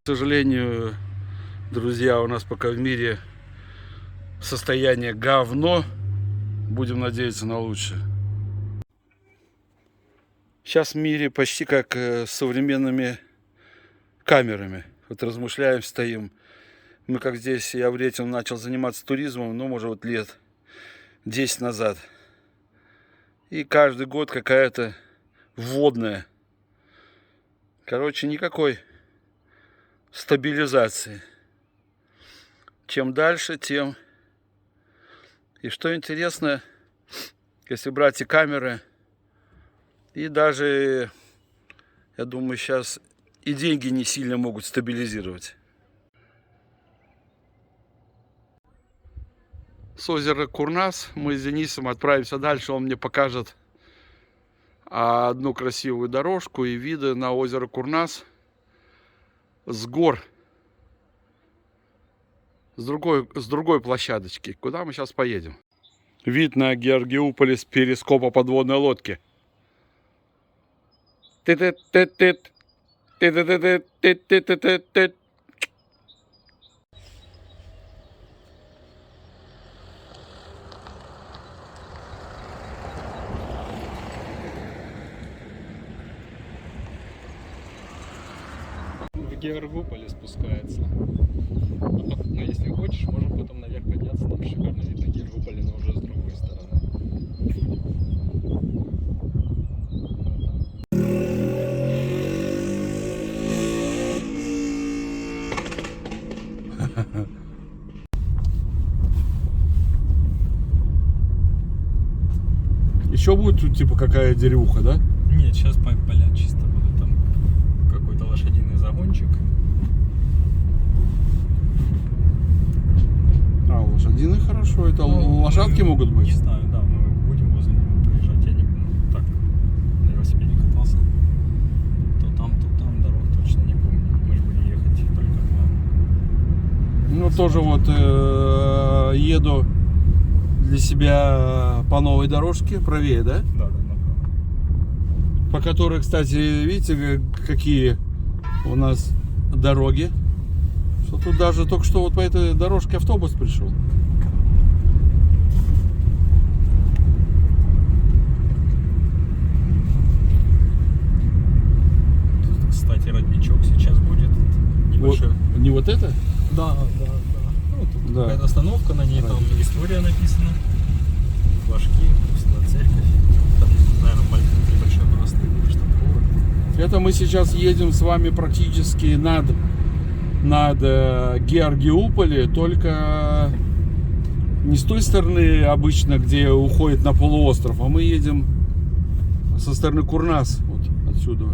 К сожалению, друзья, у нас пока в мире состояние говно. Будем надеяться на лучшее. Сейчас в мире почти как с современными камерами. Вот размышляем, стоим. Мы как здесь, я в Ретино начал заниматься туризмом, ну, может, вот лет 10 назад. И каждый год какая-то вводная. Короче, никакой стабилизации. Чем дальше, тем... И что интересно, если брать и камеры, и даже, я думаю, сейчас и деньги не сильно могут стабилизировать. С озера Курнас мы с Денисом отправимся дальше, он мне покажет одну красивую дорожку и виды на озеро Курнас с гор. С другой площадочки. Куда мы сейчас поедем? Вид на Георгиуполь с перископа подводной лодки. В Георгиуполе спускается. Ну, если хочешь, можем потом наверх подняться. Там шикарно вид на Георгиуполе, но уже с другой стороны. Еще будет тут типа какая деревуха, да? Нет, сейчас поля чисто будут. Там какой-то лошадиный загончик. А, лошадиный хорошо. Это лошадки могут быть? Не знаю, да, мы будем возле него проезжать. Я не так на велосипеде катался. То там дорог точно не помню. Мы же будем ехать только к вам. Ну, тоже вот еду для себя по новой дорожке, правее, да? Да, направо. По которой, кстати, видите, какие у нас дороги. Что тут даже только что вот по этой дорожке автобус пришел. Тут, кстати, родничок сейчас будет. Небольшой. Вот, не вот это? Да. Ну, тут Да. какая-то остановка, на ней там история написана. Флажки, собственно, церковь. Там, наверное, небольшой монастырь или что такое. Это мы сейчас едем с вами практически над Георгиуполе, только не с той стороны обычно, где уходит на полуостров, а мы едем со стороны Курнас, вот отсюда.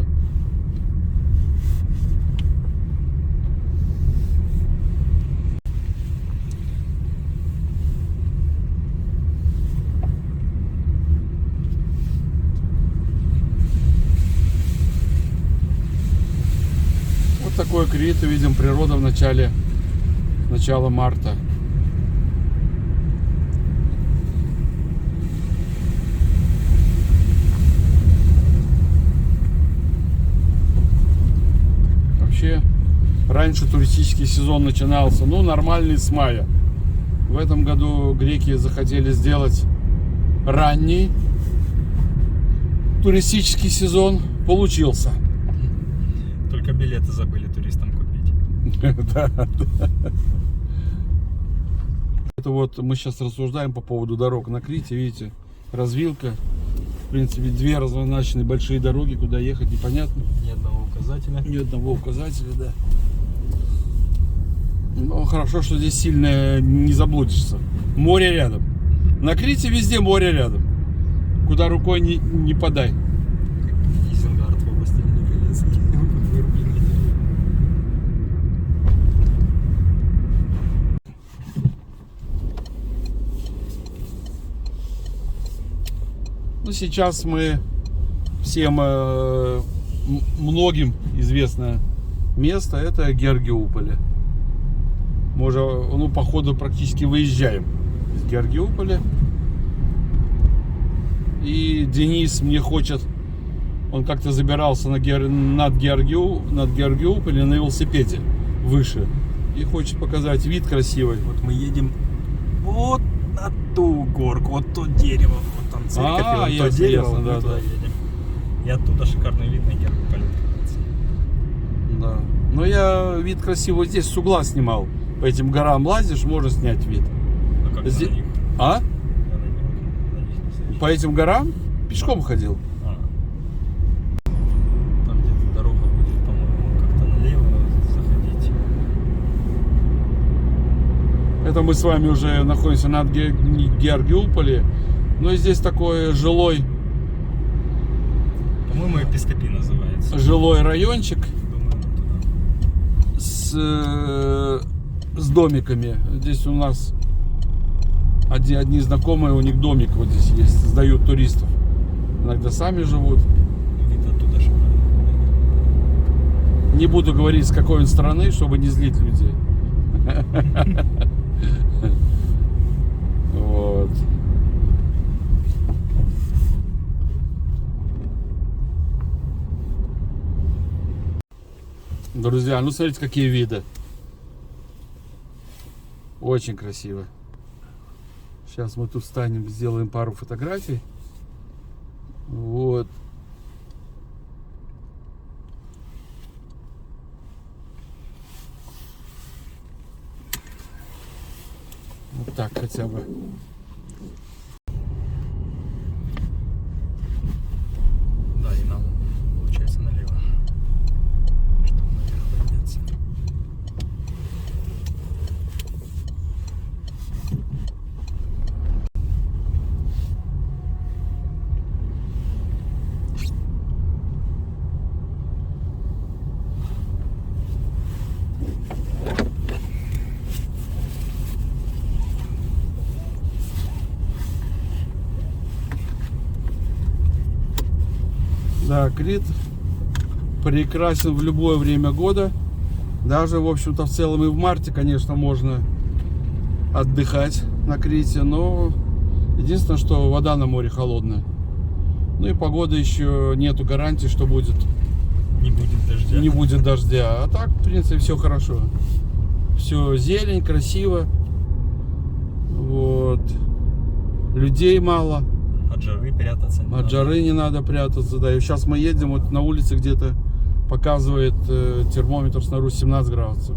Такое крит, видим, природа в начало марта. Вообще, раньше туристический сезон начинался, ну, нормальный с мая. В этом году греки захотели сделать ранний туристический сезон. Получился. Только билеты забыли туристам купить. Да. Это вот мы сейчас рассуждаем по поводу дорог на Крите, видите, развилка. В принципе, две развораченные большие дороги, куда ехать непонятно. Ни одного указателя. Ни одного указателя, да. Но хорошо, что здесь сильно не заблудишься. Море рядом. На Крите везде море рядом. Куда рукой не подай. Изенгард в области Великолепия. Ну, сейчас мы всем многим известное место, это Георгиуполе. Мы уже, ну, по ходу практически выезжаем из Георгиуполя. И Денис мне хочет, он как-то забирался над Георгиуполем на велосипеде. выше. И хочет показать вид красивый. Вот мы едем вот на ту горку, вот то дерево, вот там церковь, и вот то ясно, дерево, ясно, вот мы да, туда да. едем. И оттуда шикарный вид на Георгиуполь. Да. Но я вид красивый здесь с угла снимал. По этим горам лазишь, можно снять вид. Ну как Здесь- на них? А? Я на них не слышу. По этим горам пешком ходил. А. Там где-то дорога будет, по-моему, как-то налево заходить. Это мы с вами уже находимся над Георгиуполе. Но здесь такой По-моему, Епископи называется. жилой райончик Думаю, туда. с домиками. Здесь у нас одни знакомые, у них домик вот здесь есть, сдают туристов. Иногда сами живут. Вид оттуда шикарный. Не буду говорить, с какой он страны, чтобы не злить людей. Вот. Друзья, ну смотрите, какие виды. Очень красиво. Сейчас мы тут встанем, сделаем пару фотографий. Вот. Вот так хотя бы. Да, и нам получается налево. Чтобы наверх подняться. Да, Крит прекрасен в любое время года. Даже, в общем-то, в целом и в марте, конечно, можно отдыхать на Крите. Но единственное, что вода на море холодная. Ну и погода еще нету гарантии, что будет, Не будет дождя. не будет дождя. А так, в принципе, все хорошо. Все зелень, красиво. Вот. Людей мало. От жары прятаться не От надо. жары не надо прятаться, да. И сейчас мы едем, вот на улице где-то показывает термометр снаружи 17 градусов.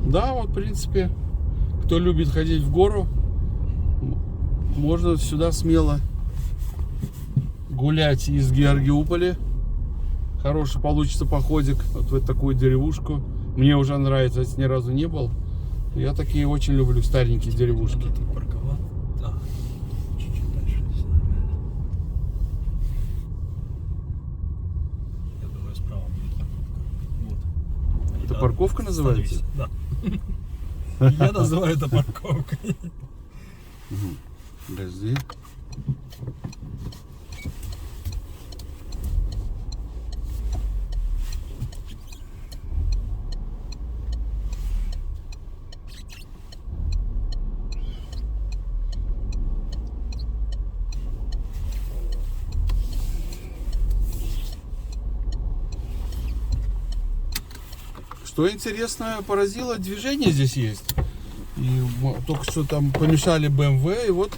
Да, вот в принципе, кто любит ходить в гору, можно сюда смело гулять из Георгиуполя. Хороший получится походик вот в такую деревушку. Мне уже нравится, я ни разу не был. Я такие очень люблю, старенькие деревушки. Надо тут парковать. Да. Чуть-чуть дальше. Все нормально. Я думаю, справа будет парковка. Вот. Это парковка называется? Да. Я называю это парковкой. Подожди. Что интересно, поразило, движение здесь есть. И только что там помешали BMW, и вот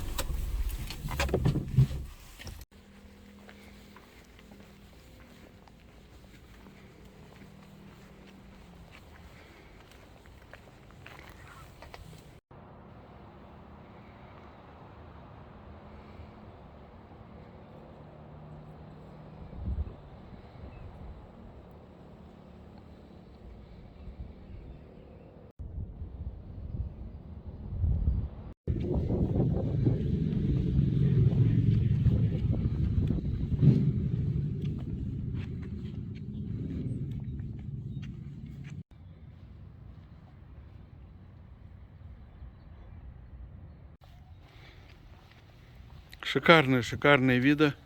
шикарные виды. —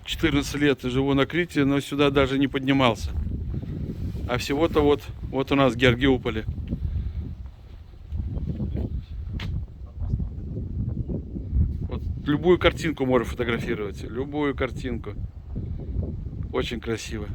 14 лет живу на Крите, но сюда даже не поднимался. А всего-то вот у нас в Георгиуполе. Вот любую картинку можно фотографировать. Любую картинку. Очень красиво.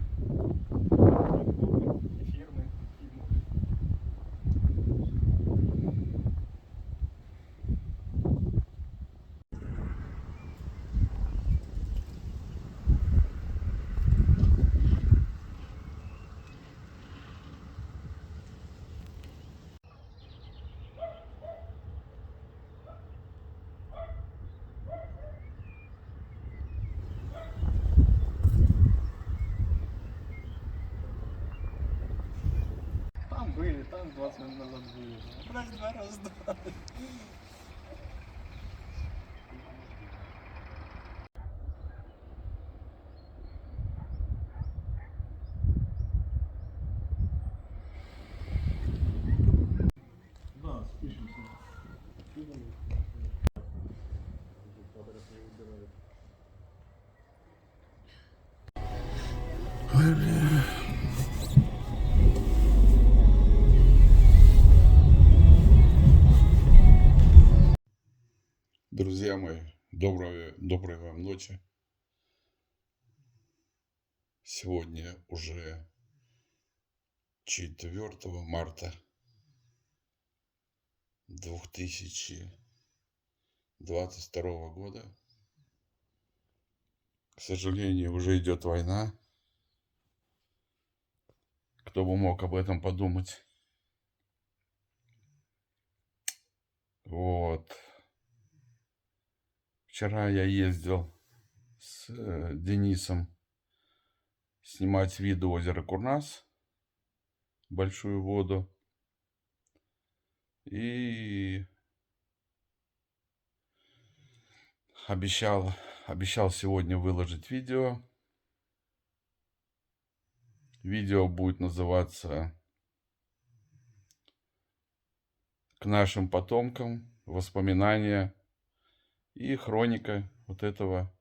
Там были, там 20 минут назад были. Раз-два. Да, спишемся. Друзья мои, доброй вам ночи. Сегодня уже 4 марта 2022 года. К сожалению, уже идет война. Кто бы мог об этом подумать? Вот. Вчера я ездил с Денисом снимать виды озера Курнас, большую воду. И обещал сегодня выложить видео. Видео будет называться «К нашим потомкам. Воспоминания и хроника вот этого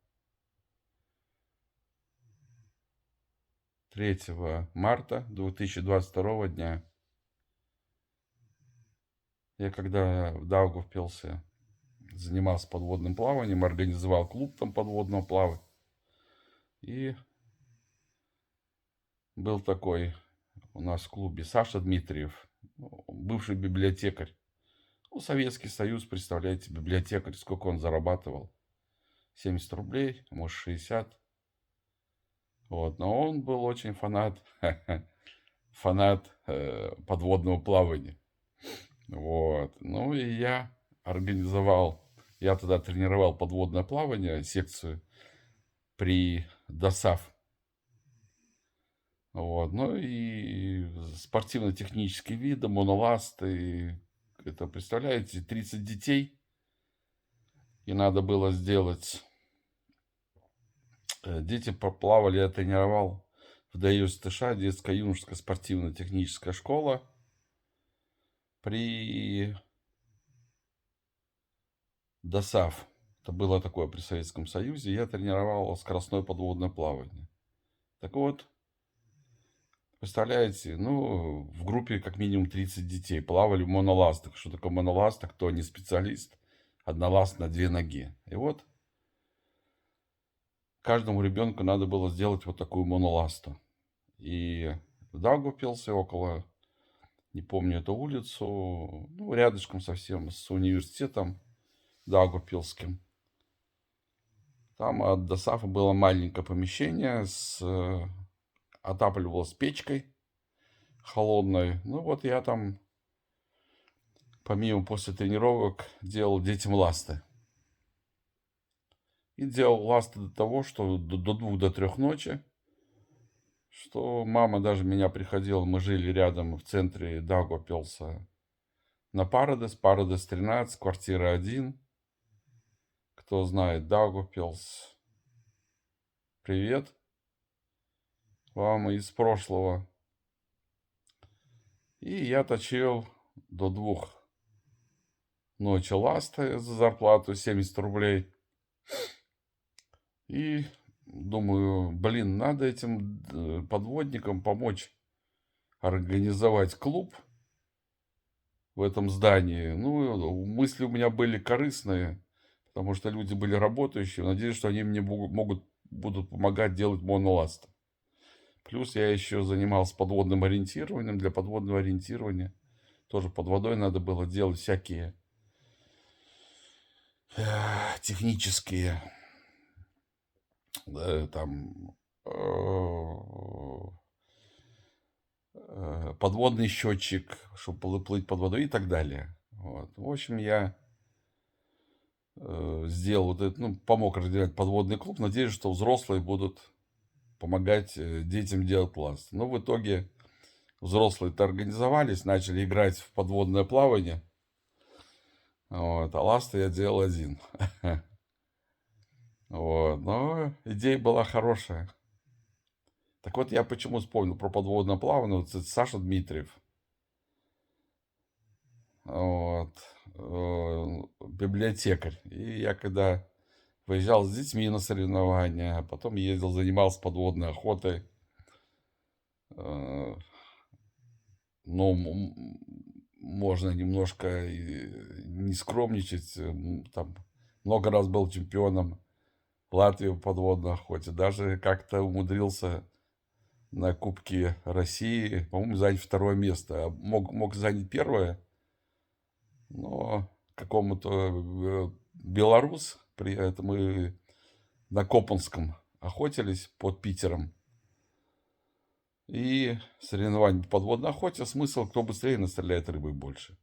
3 марта 2022 дня». Я когда в Даугавпилсе занимался подводным плаванием, организовал клуб там подводного плавания. И был такой у нас в клубе Саша Дмитриев, бывший библиотекарь. Ну, Советский Союз, представляете, библиотекарь, сколько он зарабатывал? 70 рублей, может 60. Вот, но он был очень фанат подводного плавания. Вот, ну и я тогда тренировал подводное плавание, секцию при ДОСАВ. Вот, ну и спортивно-технические виды, моноласты. Это, представляете, 30 детей. И надо было сделать... Дети поплавали, я тренировал в ДЮСТШ, детская юношеская спортивно-техническая школа. При ДОСАВ. Это было такое при Советском Союзе. Я тренировал скоростное подводное плавание. Так вот, представляете, ну, в группе как минимум 30 детей плавали в моноластах. Что такое моноласт? Кто не специалист? Одноласт на 2 ноги. И вот каждому ребенку надо было сделать вот такую моноласту. И в Даугавпилсе около, не помню эту улицу, ну, рядышком совсем с университетом Даугавпилским. Там от ДОСАФа было маленькое помещение, отапливалось печкой холодной. Ну вот я там, помимо после тренировок, делал детям ласты. И делал ласты до того, что до 2-3 ночи, что мама даже меня приходила, мы жили рядом в центре Даугавпилса, на Парадес 13, квартира 1. Кто знает Даугавпилс, привет вам из прошлого. И я точил до 2 ночи ласты за зарплату 70 рублей. И думаю, блин, надо этим подводникам помочь. организовать клуб в этом здании. Ну, мысли у меня были корыстные, потому что люди были работающие. Надеюсь, что они мне будут помогать делать моноласты. Плюс я еще занимался подводным ориентированием. Для подводного ориентирования тоже под водой надо было делать всякие технические, да, там подводный счетчик, чтобы плыть под водой и так далее. Вот. В общем, я сделал вот это, ну, помог организовать подводный клуб. Надеюсь, что взрослые будут помогать детям делать ласты. Но в итоге взрослые-то организовались, начали играть в подводное плавание. Вот, а ласты я делал один. Вот, но идея была хорошая. Так вот, я почему вспомнил про подводное плавание. Вот это Саша Дмитриев. Вот, библиотекарь. И я когда выезжал с детьми на соревнования, а потом ездил, занимался подводной охотой. Но можно немножко не скромничать. Там много раз был чемпионом Латвии в подводной охоте. Даже как-то умудрился на Кубке России, по-моему, занять 2-е место. Мог занять 1-е, но какому-то белорус, при этом мы на Копанском охотились под Питером. И соревнования по подводной охоте, смысл, кто быстрее настреляет рыбы больше.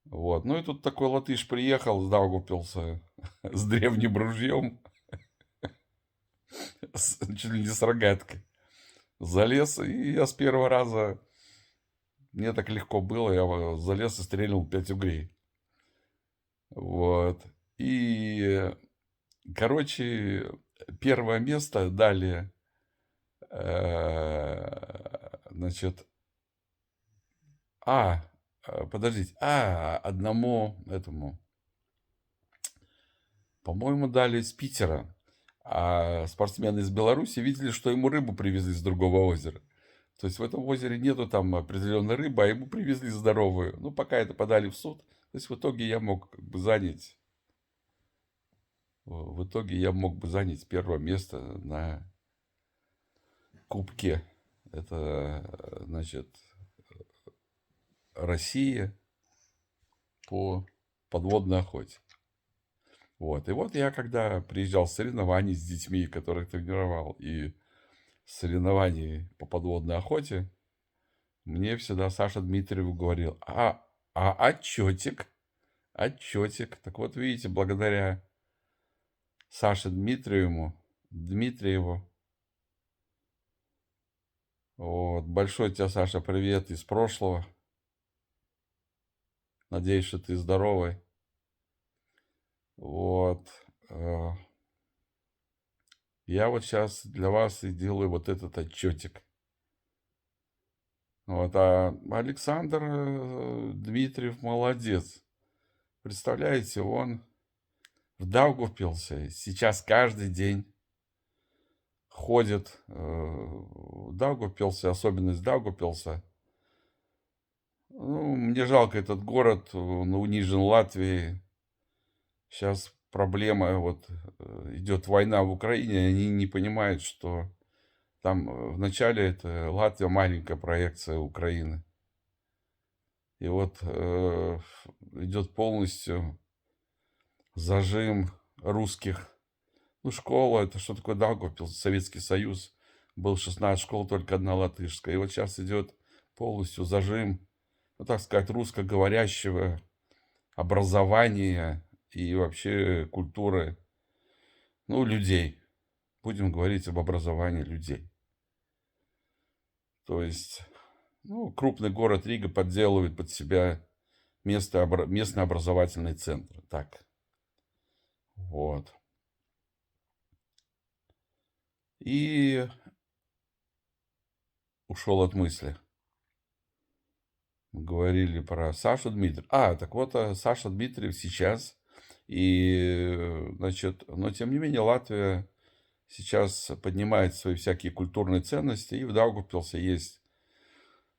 Вот. Ну и тут такой латыш приехал, сдаугупился с древним ружьем, чуть ли не с рогаткой. Залез, и я с 1-го раза, мне так легко было, я залез и стрельнул 5 угрей. Вот. И, короче, 1-е место дали, значит, подождите, одному этому, по-моему, дали из Питера. А спортсмены из Беларуси видели, что ему рыбу привезли с другого озера. То есть в этом озере нету там определенной рыбы, а ему привезли здоровую. Ну, пока это подали в суд. То есть в итоге я мог занять 1-е место на Кубке. Это, значит, Россия по подводной охоте. Вот. И вот я, когда приезжал с соревнований с детьми, которых тренировал, и соревнований по подводной охоте, мне всегда Саша Дмитриев говорил: отчетик. Так вот, видите, благодаря Саше Дмитриеву, вот, большой тебе, Саша, привет из прошлого. Надеюсь, что ты здоровый. Вот. Я вот сейчас для вас и делаю вот этот отчетик. Вот. А Александр Дмитриев молодец. Представляете, он в Даугавпилсе сейчас каждый день ходит в Даугавпилсе, особенность Даугавпилса. Ну, мне жалко этот город, он унижен Латвией. Сейчас проблема, вот идет война в Украине, они не понимают, что там вначале это Латвия маленькая проекция Украины. И вот идет полностью зажим русских. Ну, школа, это что такое Даугавпилс, Советский Союз. Был 16 школ, только одна латышская. И вот сейчас идет полностью зажим, ну, так сказать, русскоговорящего образования и вообще культуры, ну, людей. Будем говорить об образовании людей. То есть, ну, крупный город Рига подделывает под себя местный образовательный центр. Так. Вот. И ушел от мысли. Говорили про Сашу Дмитриев. Так вот, Саша Дмитриев сейчас. И, значит, но тем не менее Латвия сейчас поднимает свои всякие культурные ценности. И в Даугавпилсе есть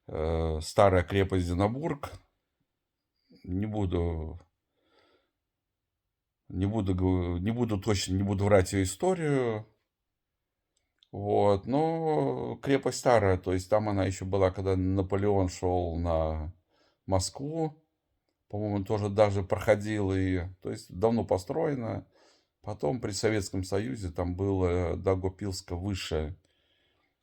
старая крепость Зенобург. Не буду точно, не буду врать ее историю. Вот, но крепость старая, то есть там она еще была, когда Наполеон шел на Москву. По-моему, тоже даже проходил ее. То есть давно построена. Потом при Советском Союзе там было Даугавпилское высшее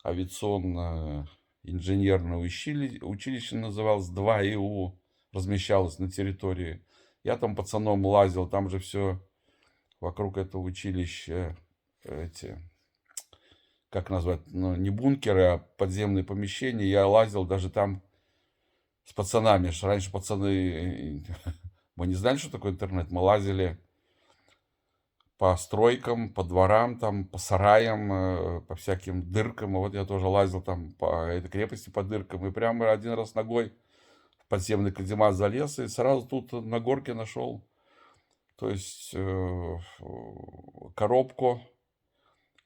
авиационно-инженерное училище называлось, 2ИУ, размещалось на территории. Я там пацаном лазил, там же все вокруг этого училища, как назвать, ну, не бункеры, а подземные помещения. Я лазил даже там с пацанами. Раньше пацаны, мы не знали, что такое интернет. Мы лазили по стройкам, по дворам, там, по сараям, по всяким дыркам. Вот я тоже лазил там по этой крепости, по дыркам. И прямо один раз ногой в подземный каземат залез. И сразу тут на горке нашел, то есть, коробку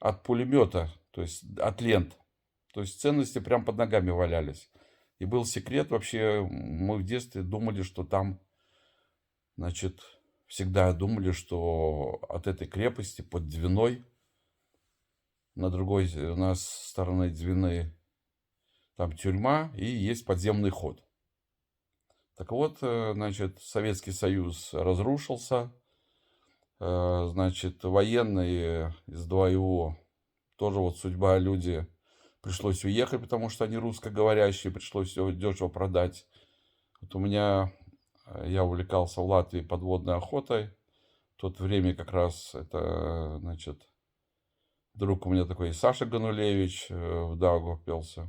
от пулемета, то есть от лент. То есть ценности прям под ногами валялись. И был секрет вообще, мы в детстве думали, что там, значит, всегда думали, что от этой крепости под Двиной, на другой у нас стороны Двины, там тюрьма и есть подземный ход. Так вот, значит, Советский Союз разрушился, значит, военные из 2ИО, тоже вот судьба, люди, пришлось уехать, потому что они русскоговорящие, пришлось все дешево продать. Вот у меня, я увлекался в Латвии подводной охотой. В то время как раз это, значит, друг у меня такой Саша Ганулевич в Даугавпилсе.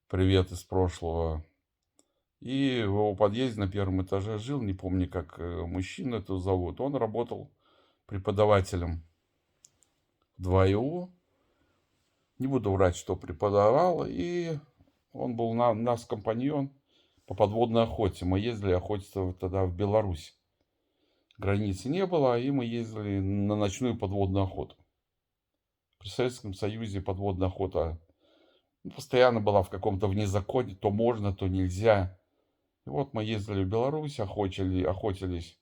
Привет из прошлого. И в его подъезде на первом этаже жил, не помню, как мужчину это зовут. Он работал преподавателем в 2ИУ. Не буду врать, что преподавал. И он был нас компаньон по подводной охоте. Мы ездили охотиться тогда в Беларусь. Границы не было, и мы ездили на ночную подводную охоту. При Советском Союзе подводная охота постоянно была в каком-то внезаконии. То можно, то нельзя. И вот мы ездили в Беларусь, охотились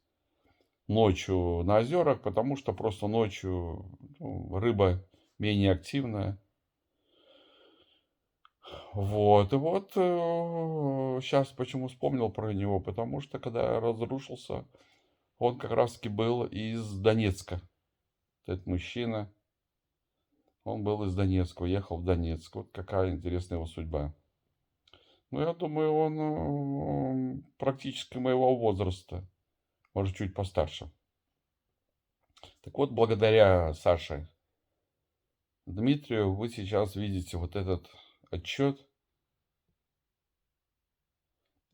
ночью на озерах, потому что просто ночью рыба менее активная. Вот, и вот сейчас почему вспомнил про него, потому что когда разрушился, он как раз таки был из Донецка. Этот мужчина, он был из Донецка, уехал в Донецк. Вот какая интересная его судьба. Ну, я думаю, он практически моего возраста, может, чуть постарше. Так вот, благодаря Саше Дмитрию вы сейчас видите вот этот отчет.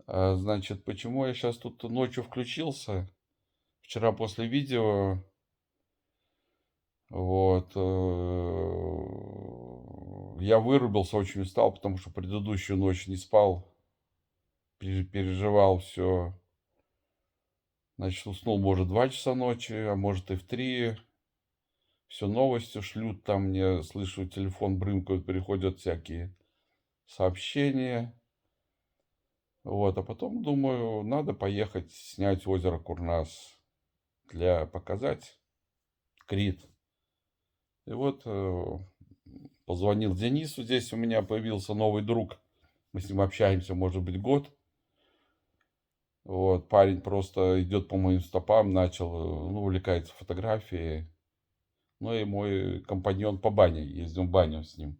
Значит, почему я сейчас тут ночью включился? Вчера после видео, вот, я вырубился, очень устал, потому что предыдущую ночь не спал, переживал все. Значит, уснул, может, 2 часа ночи, а может и в 3. Все новости шлют, там мне, слышу, телефон брымкает, приходят всякие сообщения. Вот, а потом думаю, надо поехать снять озеро Курнас для показать Крит. И вот позвонил Денису, здесь у меня появился новый друг. Мы с ним общаемся, может быть, год. Вот, парень просто идет по моим стопам, начал, ну, увлекается фотографией. Ну и мой компаньон по бане, ездим в баню с ним.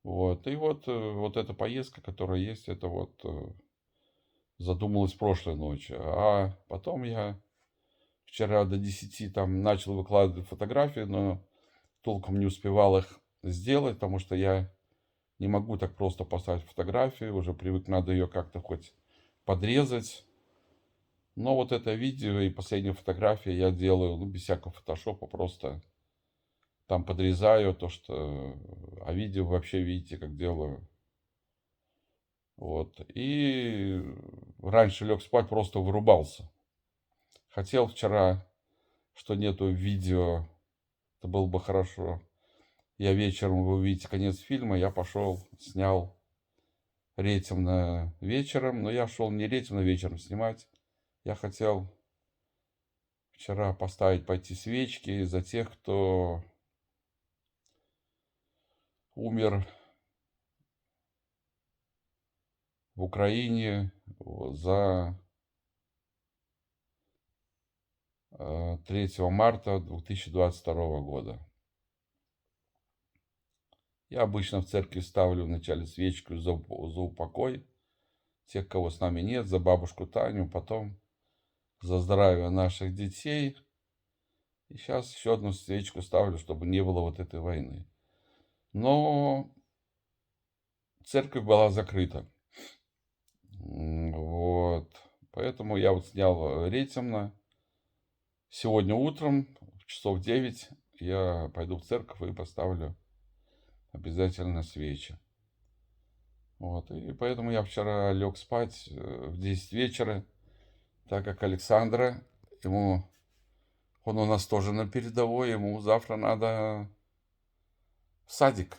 Вот, и вот эта поездка, которая есть, это вот задумалась прошлой ночью. А потом я вчера до 10 там начал выкладывать фотографии, но толком не успевал их сделать, потому что я не могу так просто поставить фотографию, уже привык, надо ее как-то хоть подрезать. Но вот это видео и последняя фотография я делаю, ну, без всякого фотошопа, просто там подрезаю то, что... А видео вообще видите, как делаю. Вот. И раньше лег спать, просто вырубался. Хотел вчера, что нету видео Это было бы хорошо. Я вечером, вы увидите конец фильма, я пошел, снял Ретемно вечером, но я шел не Ретемно вечером снимать. Я хотел вчера пойти свечки за тех, кто умер в Украине за 3 марта 2022 года. Я обычно в церкви ставлю вначале свечку за упокой тех, кого с нами нет, за бабушку Таню, потом за здравие наших детей. И сейчас еще одну свечку ставлю, чтобы не было вот этой войны. Но церковь была закрыта. Вот. Поэтому я вот снял Ретемно. Сегодня утром, в часов 9, я пойду в церковь и поставлю обязательно свечи. Вот. И поэтому я вчера лег спать в 10 вечера, так как Александра, он у нас тоже на передовой, ему завтра надо в садик.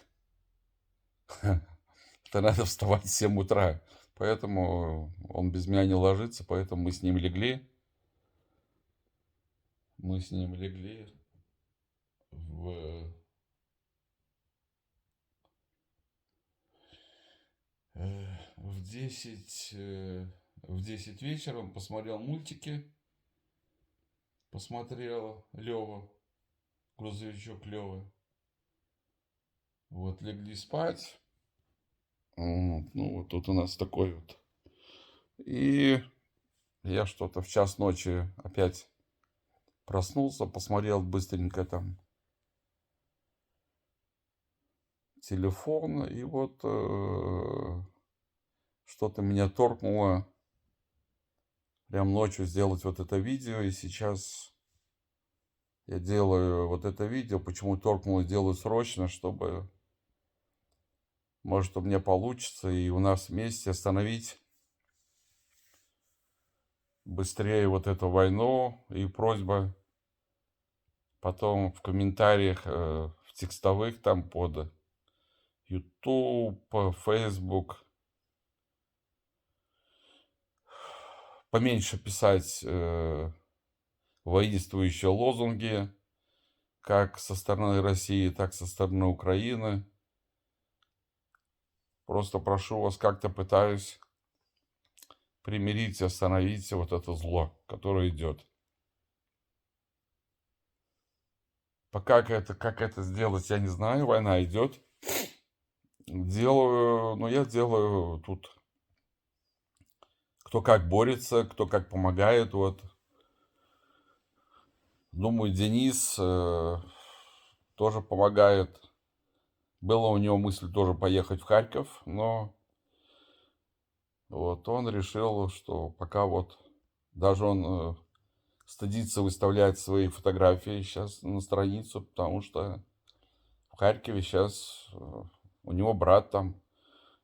Это надо вставать в 7 утра. Поэтому он без меня не ложится, поэтому мы с ним легли. Мы с ним легли в 10 вечера. Он посмотрел мультики. Посмотрел Лёва, грузовичок Лёвы. Вот, легли спать. Ну, вот тут у нас такой вот. И я что-то в час ночи опять проснулся, посмотрел быстренько там телефон. И вот что-то меня торкнуло прям ночью сделать вот это видео. И сейчас я делаю вот это видео. Почему торкнуло, делаю срочно, чтобы... Может, у меня получится, и у нас вместе остановить быстрее вот эту войну. И просьба потом в комментариях, в текстовых там под YouTube, Facebook, поменьше писать воинствующие лозунги, как со стороны России, так со стороны Украины. Просто прошу вас, как-то пытаюсь примирить, остановить вот это зло, которое идет. Пока как это сделать, я не знаю. Война идет. Но я делаю тут, кто как борется, кто как помогает. Вот. Думаю, Денис тоже помогает. Была у него мысль тоже поехать в Харьков, но вот он решил, что пока вот даже он стыдится выставлять свои фотографии сейчас на страницу, потому что в Харькове сейчас у него брат там,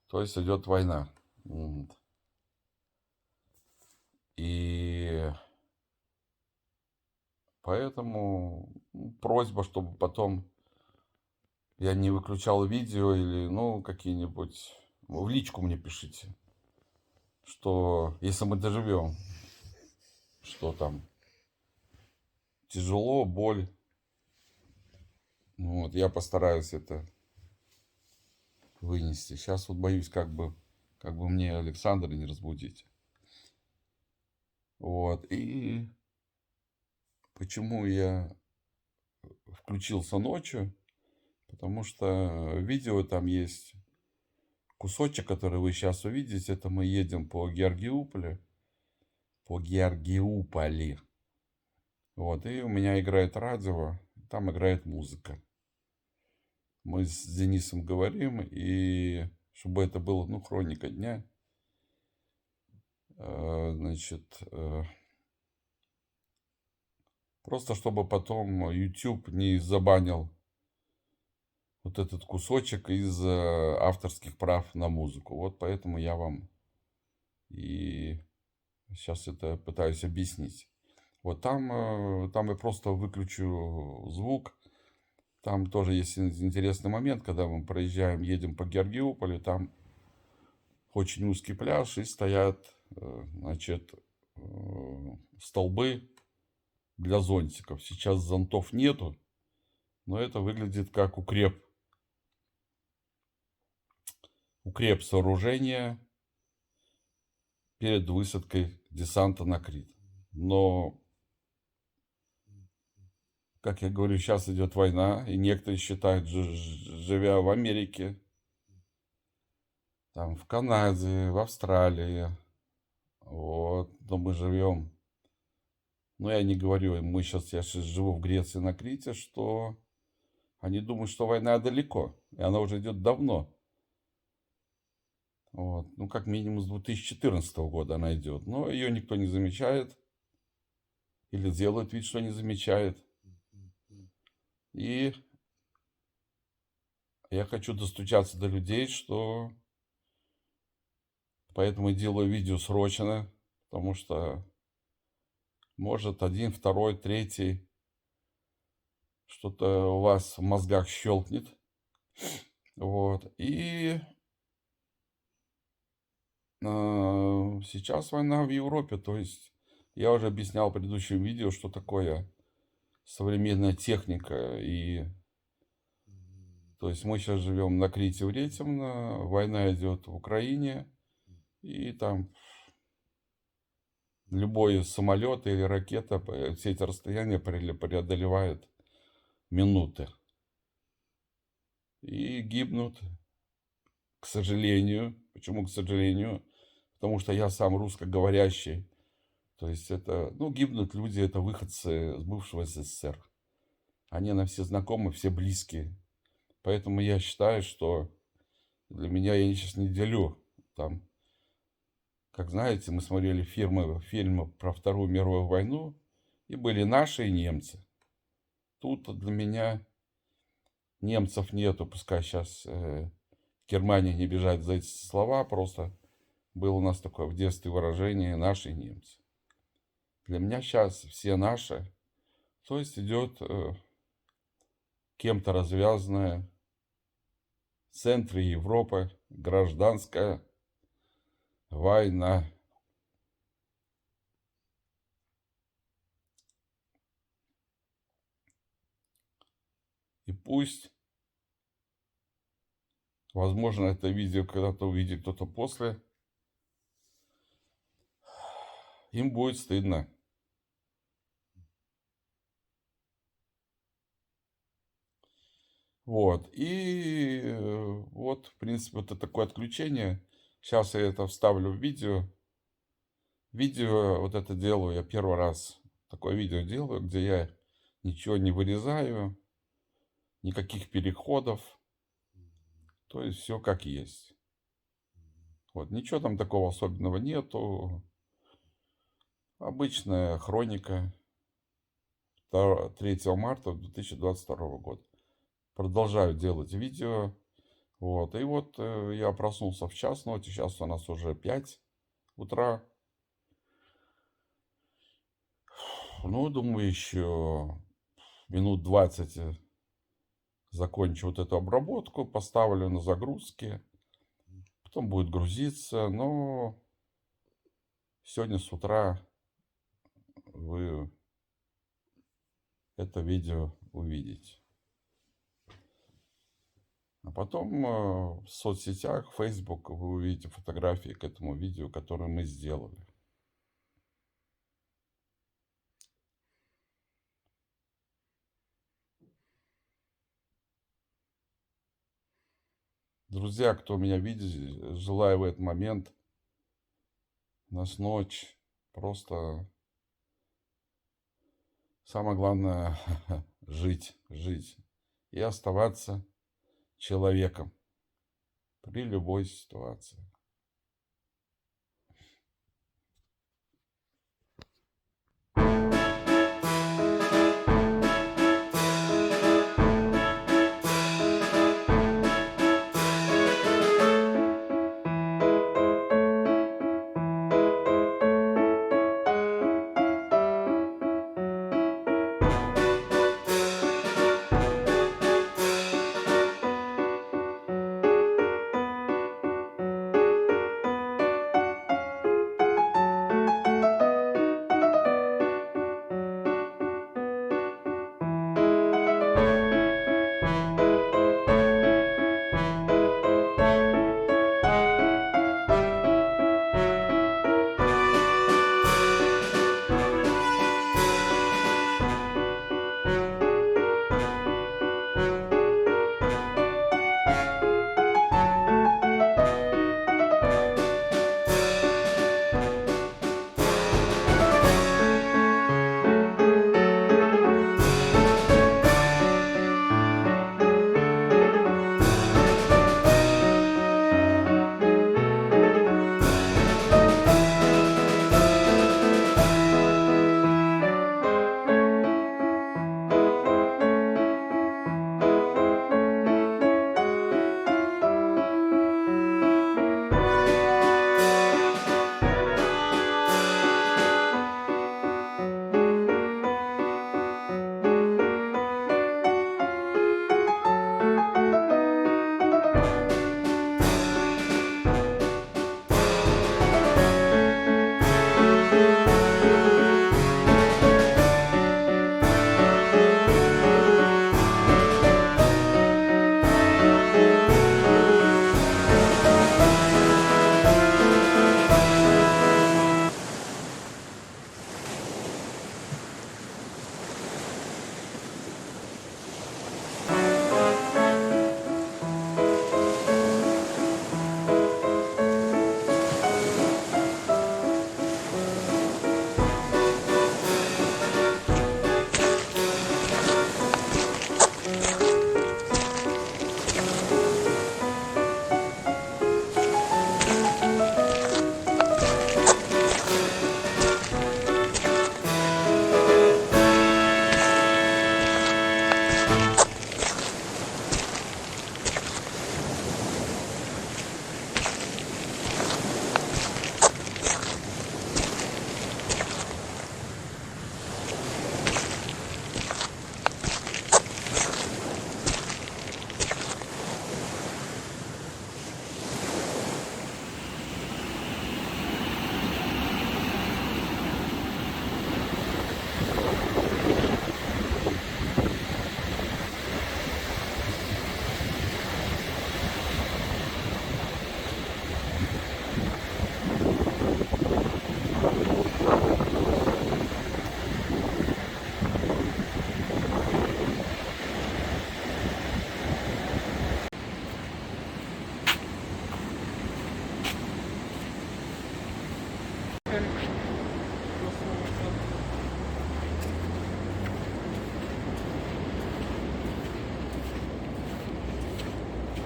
то есть идет война. И поэтому просьба, чтобы потом я не выключал видео или, какие-нибудь... В личку мне пишите, что если мы доживем, что там тяжело, боль. Вот, я постараюсь это вынести. Сейчас вот боюсь, как бы мне Александра не разбудить. Вот, и почему я включился ночью? Потому что видео там есть кусочек, который вы сейчас увидите. Это мы едем по Георгиуполю. Вот, и у меня играет радио, там играет музыка. Мы с Денисом говорим, и чтобы это было, хроника дня, значит, просто чтобы потом YouTube не забанил вот этот кусочек из авторских прав на музыку. Вот поэтому я вам и сейчас это пытаюсь объяснить. Вот там я просто выключу звук, Там тоже есть интересный момент, когда мы проезжаем, едем по Георгиополю, там очень узкий пляж, и стоят, значит, столбы для зонтиков. Сейчас зонтов нету, но это выглядит как укреп сооружения перед высадкой десанта на Крит. Но, как я говорю, сейчас идет война, и некоторые считают, живя в Америке, там, в Канаде, в Австралии, вот, но мы живем, ну, я не говорю, я сейчас живу в Греции на Крите, что они думают, что война далеко, и она уже идет давно. Вот. Ну, как минимум с 2014 года она идет. Но ее никто не замечает. Или делает вид, что не замечает. И я хочу достучаться до людей, что поэтому делаю видео срочно. Потому что может один, второй, третий что-то у вас в мозгах щелкнет. Вот. И сейчас война в Европе, то есть я уже объяснял в предыдущем видео, что такое современная техника. И то есть мы сейчас живем на Крите Вретемно, война идет в Украине, и там любой самолет или ракета все эти расстояния преодолевают минуты. И гибнут, к сожалению. Почему к сожалению? Потому что я сам русскоговорящий. То есть это, ну, гибнут люди, это выходцы с бывшего СССР. Они нам все знакомы, все близкие. Поэтому я считаю, что для меня я сейчас не делю. Там, как знаете, мы смотрели фильмы про Вторую мировую войну, и были наши и немцы. Тут для меня немцев нету, пускай сейчас Германия не бежать за эти слова, просто было у нас такое в детстве выражение «наши немцы». Для меня сейчас все наши, то есть идет кем-то развязанная в центре Европы гражданская война. И пусть, возможно, это видео когда-то увидит кто-то после, им будет стыдно. Вот. И вот, в принципе, вот это такое отключение. Сейчас я это вставлю в видео. Видео вот это делаю, я первый раз такое видео делаю, где я ничего не вырезаю, никаких переходов. То есть все как есть. Вот, ничего там такого особенного нету. Обычная хроника 3 марта 2022 года. Продолжаю делать видео. Вот. И вот я проснулся в час ночи. Сейчас у нас уже 5 утра. Ну, думаю, еще минут 20 закончу вот эту обработку. Поставлю на загрузки. Потом будет грузиться. Но сегодня с утра вы это видео увидите. А потом в соцсетях, Facebook, вы увидите фотографии к этому видео, которое мы сделали. Друзья, кто меня видит, желаю в этот момент, нас ночь, просто самое главное жить и оставаться человеком при любой ситуации.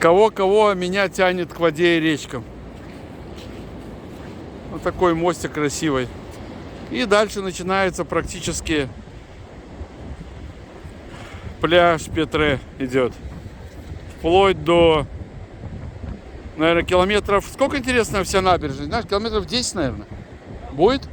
Кого-кого, меня тянет к воде и речкам. Вот такой мостик красивый. И дальше начинается практически пляж Петре идет. Вплоть до, наверное, километров... Сколько, интересно, вся набережная? Знаешь, километров 10, наверное. Будет?